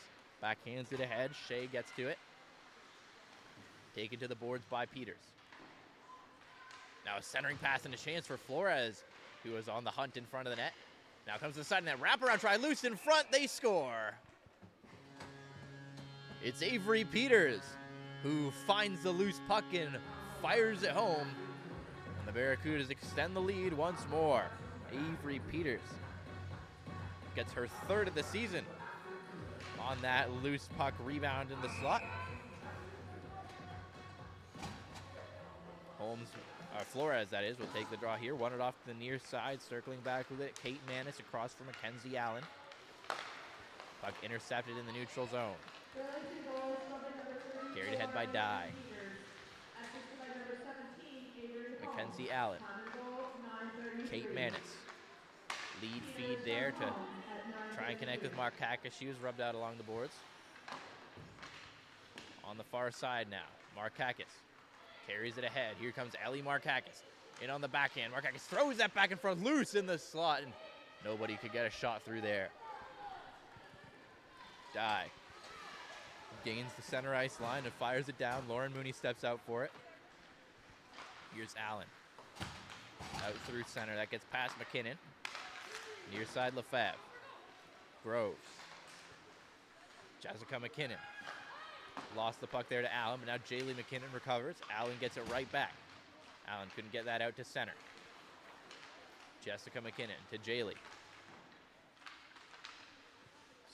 backhands it ahead. Shea gets to it. Taken to the boards by Peters. Now a centering pass and a chance for Flores, who was on the hunt in front of the net. Now comes the side net, wraparound try, loose in front, they score. It's Avery Peters who finds the loose puck and fires it home. And the Barracudas extend the lead once more. Avery Peters gets her third of the season on that loose puck rebound in the slot. Flores, that is, will take the draw here. Won it off to the near side, circling back with it. Kate Manis across from Mackenzie Allen. Puck intercepted in the neutral zone. Carried ahead by Dye. Mackenzie Allen. Kate Manis. Lead feed there to try and connect with Markakis. She was rubbed out along the boards. On the far side now, Markakis carries it ahead. Here comes Ellie Markakis. In on the backhand. Markakis throws that back in front, loose in the slot, and nobody could get a shot through there. Dye gains the center ice line and fires it down. Lauren Mooney steps out for it. Here's Allen. Out through center. That gets past McKinnon. Near side Lefebvre. Groves. Jessica McKinnon. Lost the puck there to Allen, but now Jaylee McKinnon recovers. Allen gets it right back. Allen couldn't get that out to center. Jessica McKinnon to Jaylee.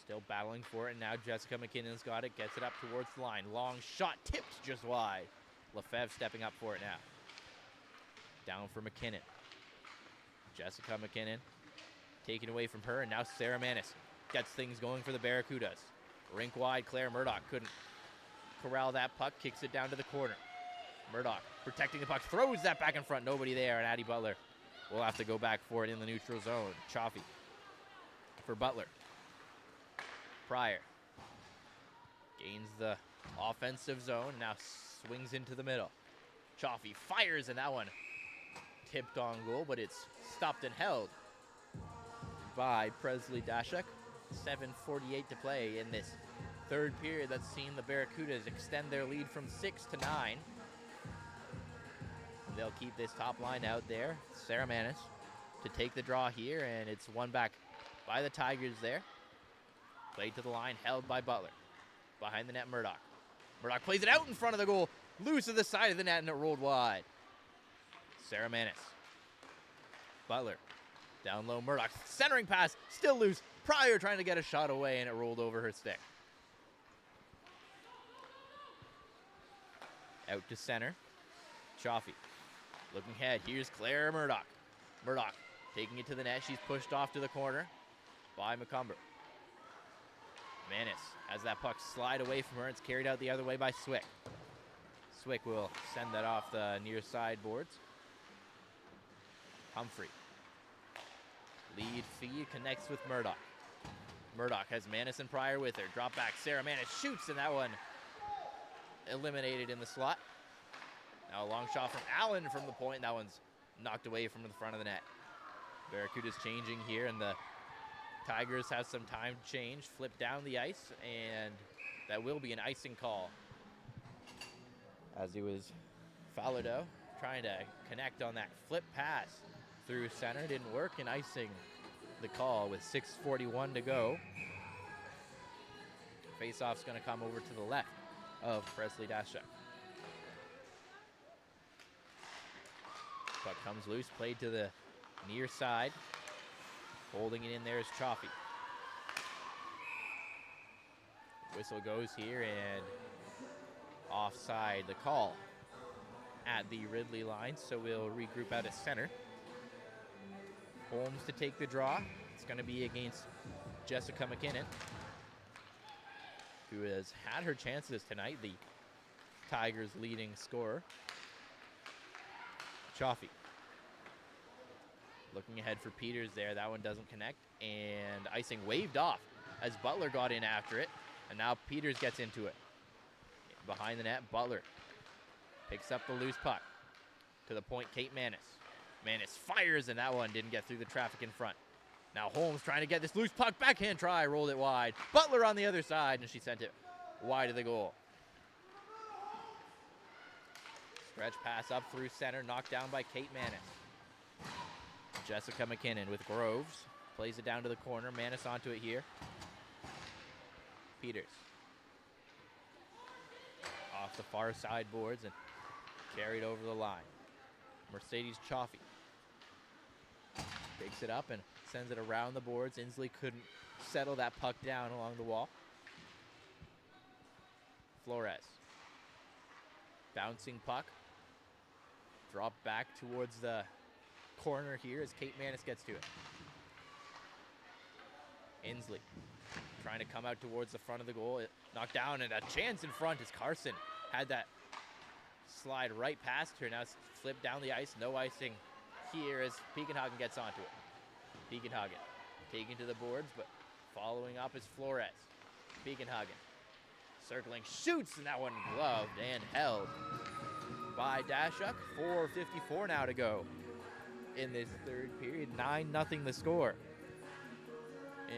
Still battling for it, and now Jessica McKinnon's got it. Gets it up towards the line. Long shot, tipped just wide. Lefebvre stepping up for it now. Down for McKinnon. Jessica McKinnon taken away from her, and now Sarah Manis gets things going for the Barracudas. Rink wide, Claire Murdoch couldn't corral that puck, kicks it down to the corner. Murdoch protecting the puck, throws that back in front, nobody there, and Addie Butler will have to go back for it in the neutral zone. Chaffee for Butler. Pryor gains the offensive zone, now swings into the middle. Chaffee fires, and that one tipped on goal, but it's stopped and held by Presley Dashuk. 7:48 to play in this third period that's seen the Barracudas extend their lead from 6 to 9. They'll keep this top line out there. Sarah Manis to take the draw here, and it's won back by the Tigers there. Played to the line, held by Butler. Behind the net, Murdoch. Murdoch plays it out in front of the goal. Loose of the side of the net, and it rolled wide. Sarah Manis. Butler. Down low, Murdoch. Centering pass, still loose. Pryor trying to get a shot away, and it rolled over her stick. Out to center. Chaffee. Looking ahead, here's Claire Murdoch. Murdoch taking it to the net. She's pushed off to the corner by McCumber. Manis has that puck slide away from her. It's carried out the other way by Swick. Swick will send that off the near side boards. Humphrey. Lead feed connects with Murdoch. Murdoch has Manis and Pryor with her. Drop back, Sarah Manis shoots, and that one eliminated in the slot. Now a long shot from Allen from the point. That one's knocked away from the front of the net. Barracuda's changing here, and the Tigers have some time to change. Flip down the ice, and that will be an icing call. As he was Falado trying to connect on that flip pass through center. Didn't work, and icing the call with 6:41 to go. Face-off's going to come over to the left of Presley Dashuk. Puck comes loose, played to the near side. Holding it in there is Chaffee. Whistle goes here, and offside the call at the Ridley line, so we'll regroup out at center. Holmes to take the draw. It's going to be against Jessica McKinnon, who has had her chances tonight, the Tigers' leading scorer. Chaffee. Looking ahead for Peters there. That one doesn't connect, and icing waved off as Butler got in after it, and now Peters gets into it. Behind the net, Butler picks up the loose puck. To the point, Kate Manis. Manis fires, and that one didn't get through the traffic in front. Now Holmes trying to get this loose puck. Backhand try, rolled it wide. Butler on the other side, and she sent it wide of the goal. Stretch pass up through center, knocked down by Kate Manis. Jessica McKinnon with Groves. Plays it down to the corner. Manis onto it here. Peters. Off the far side boards and carried over the line. Mercedes Chaffee picks it up and sends it around the boards. Inslee couldn't settle that puck down along the wall. Flores. Bouncing puck. Drop back towards the corner here as Kate Manis gets to it. Inslee trying to come out towards the front of the goal. It knocked down, and a chance in front as Carson had that slide right past her. Now it's slipped down the ice. No icing here as Piekenhagen gets onto it. Piekenhagen taken to the boards, but following up is Flores. Piekenhagen circling, shoots, and that one gloved and held by Dashuk. 4:54 now to go in this third period. 9-0 the score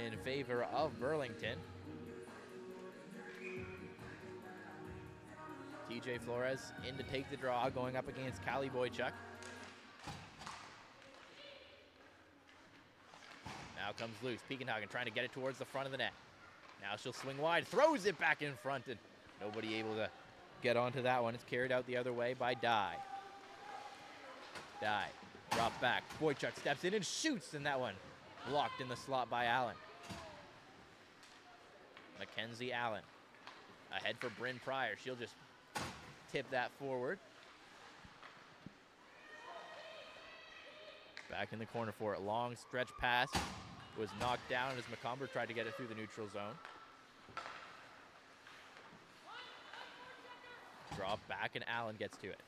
in favor of Burlington. TJ Flores in to take the draw, going up against Callie Boychuk. Now comes loose. Piekenhagen trying to get it towards the front of the net. Now she'll swing wide, throws it back in front, and nobody able to get onto that one. It's carried out the other way by Dye. Dye, drop back. Boychuk steps in and shoots, and that one blocked in the slot by Allen. Mackenzie Allen ahead for Bryn Pryor. She'll just tip that forward. Back in the corner for it. Long stretch pass was knocked down as McComber tried to get it through the neutral zone. Drop back, and Allen gets to it.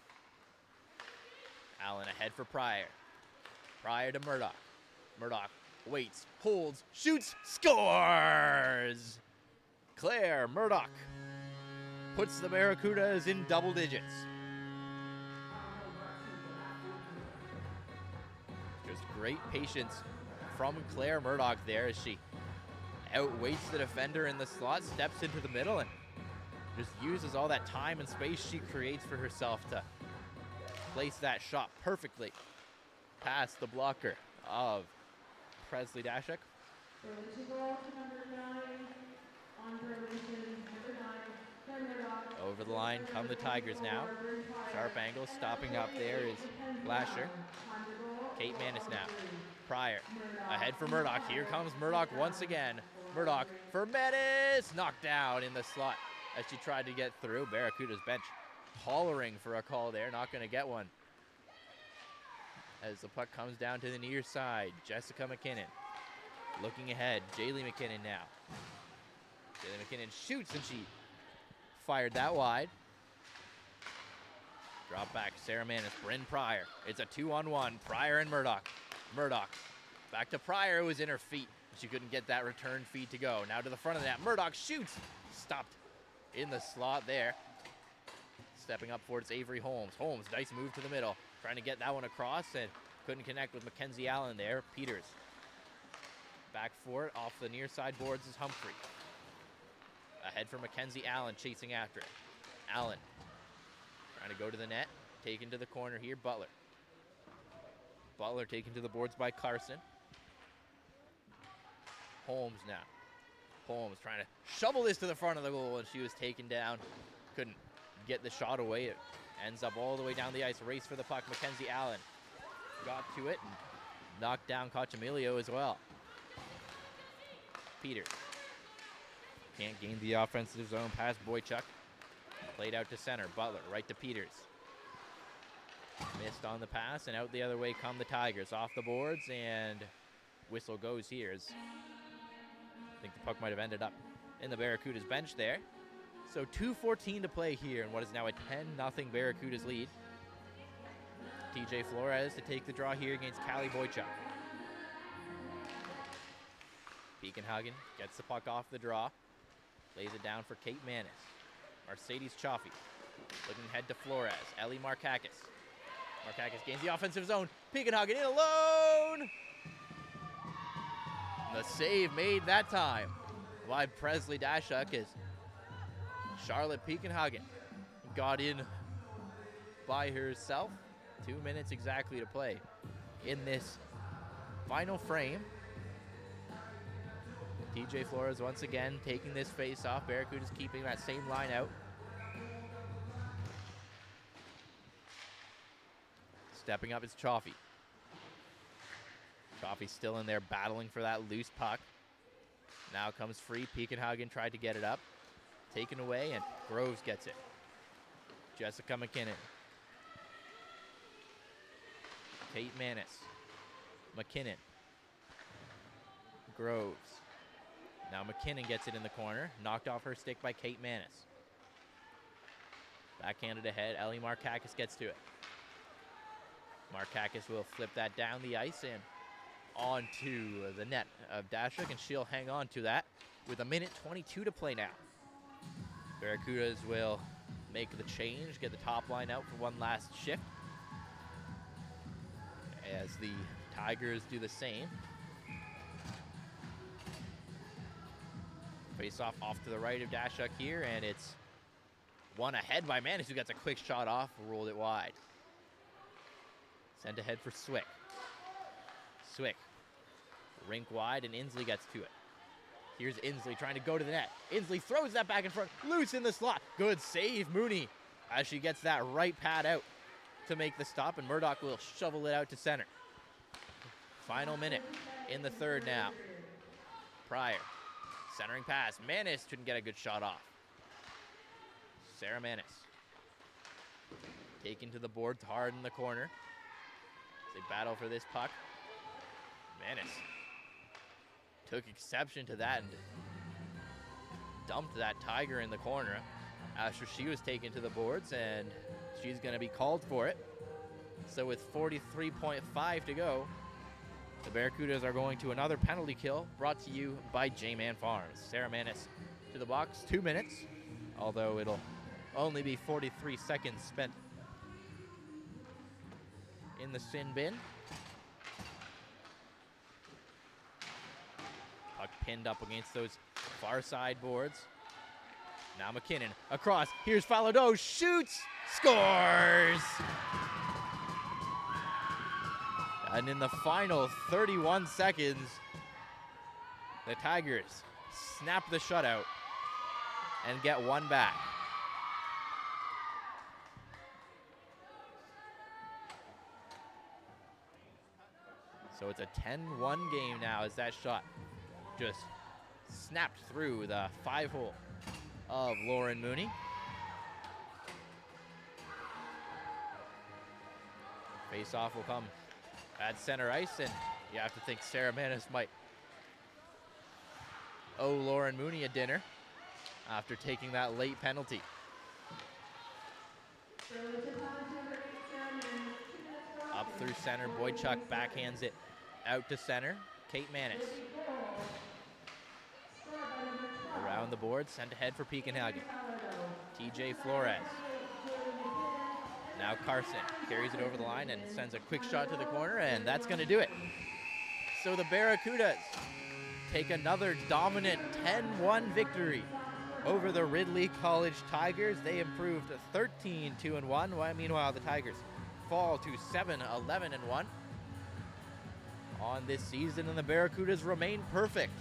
Allen ahead for Pryor. Pryor to Murdoch. Murdoch waits, holds, shoots, scores! Claire Murdoch puts the Barracudas in double digits. Just great patience from Claire Murdoch there as she outweights the defender in the slot, steps into the middle, and just uses all that time and space she creates for herself to place that shot perfectly past the blocker of Presley Dashuk. Over the line come the Tigers now. Sharp angle, stopping up there is Lasher. Kate Manis now. Pryor ahead for Murdoch. Here comes Murdoch once again. Murdoch for Manis, knocked down in the slot as she tried to get through. Barracuda's bench hollering for a call there, not going to get one. As the puck comes down to the near side, Jessica McKinnon looking ahead. Jaylee McKinnon now. Jaylee McKinnon shoots, and she fired that wide. Drop back, Sarah Manis, Bryn Pryor. It's a 2-on-1, Pryor and Murdoch. Murdoch back to Pryor, who was in her feet. She couldn't get that return feed to go. Now to the front of the net, Murdoch shoots. Stopped in the slot there. Stepping up for it's Avery Holmes. Holmes, nice move to the middle. Trying to get that one across and couldn't connect with Mackenzie Allen there. Peters back for it. Off the near side boards is Humphrey. Ahead for Mackenzie Allen, chasing after it. Allen trying to go to the net. Taken to the corner here, Butler. Butler taken to the boards by Carson. Holmes now. Holmes trying to shovel this to the front of the goal, and she was taken down. Couldn't get the shot away. It ends up all the way down the ice. Race for the puck. Mackenzie Allen got to it and knocked down Cochamilio as well. Peters can't gain the offensive zone past Boychuk. Played out to center. Butler right to Peters. Missed on the pass, and out the other way come the Tigers. Off the boards, and whistle goes here. As I think the puck might have ended up in the Barracudas bench there. So 2:14 to play here in what is now a 10-0 Barracudas lead. TJ Flores to take the draw here against Callie Boychuk. Piekenhagen gets the puck off the draw. Lays it down for Kate Manis. Mercedes Chaffee looking ahead to Flores. Ellie Markakis. Markakis gains the offensive zone. Piekenhagen in alone. The save made that time by Presley Dashuk as Charlotte Piekenhagen got in by herself. 2 minutes exactly to play in this final frame. TJ Flores once again taking this face off. Barracudas keeping that same line out. Stepping up is Chaffee. Chaffee still in there battling for that loose puck. Now comes free. Piekenhagen tried to get it up. Taken away, and Groves gets it. Jessica McKinnon. Kate Manis. McKinnon. Groves. Now McKinnon gets it in the corner. Knocked off her stick by Kate Manis. Backhanded ahead. Ellie Markakis gets to it. Markakis will flip that down the ice and onto the net of Dashuk, and she'll hang on to that with 1:22 to play now. Barracudas will make the change, get the top line out for one last shift, as the Tigers do the same. Face off to the right of Dashuk here, and it's one ahead by Manis, who gets a quick shot off, rolled it wide. Sent ahead for Swick. Swick, rink wide, and Inslee gets to it. Here's Inslee trying to go to the net. Inslee throws that back in front, loose in the slot. Good save, Mooney, as she gets that right pad out to make the stop, and Murdoch will shovel it out to center. Final minute in the third now. Pryor, centering pass. Manis couldn't get a good shot off. Sarah Manis taken to the boards hard in the corner. They battle for this puck. Manis took exception to that and dumped that Tiger in the corner after she was taken to the boards, and she's going to be called for it. So with 43.5 to go, the Barracudas are going to another penalty kill, brought to you by J-Man Farms. Sarah Manis to the box, 2 minutes, although it'll only be 43 seconds spent in the sin bin. Puck pinned up against those far side boards. Now McKinnon across. Here's Falado, shoots, scores! And in the final 31 seconds, the Tigers snap the shutout and get one back. So it's a 10-1 game now as that shot just snapped through the 5-hole of Lauren Mooney. Face-off will come at center ice, and you have to think Sarah Manis might owe Lauren Mooney a dinner after taking that late penalty. Up through center, Boychuk backhands it out to center. Kate Manis. Around the board, sent ahead for Piekenhagen. TJ Flores. Now Carson carries it over the line and sends a quick shot to the corner, and that's going to do it. So the Barracudas take another dominant 10-1 victory over the Ridley College Tigers. They improved to 13-2-1. Meanwhile, the Tigers fall to 7-11-1 on this season, and the Barracudas remain perfect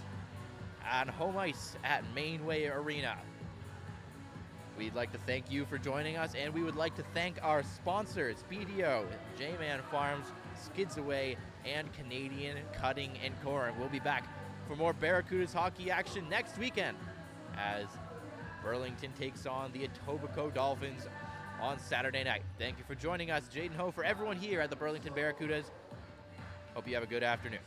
on home ice at Mainway Arena. We'd like to thank you for joining us, and we would like to thank our sponsors, BDO, J-Man Farms, Skids Away, and Canadian Cutting and Corn. We'll be back for more Barracudas hockey action next weekend as Burlington takes on the Etobicoke Dolphins on Saturday night. Thank you for joining us. Jaden Ho for everyone here at the Burlington Barracudas. Hope you have a good afternoon.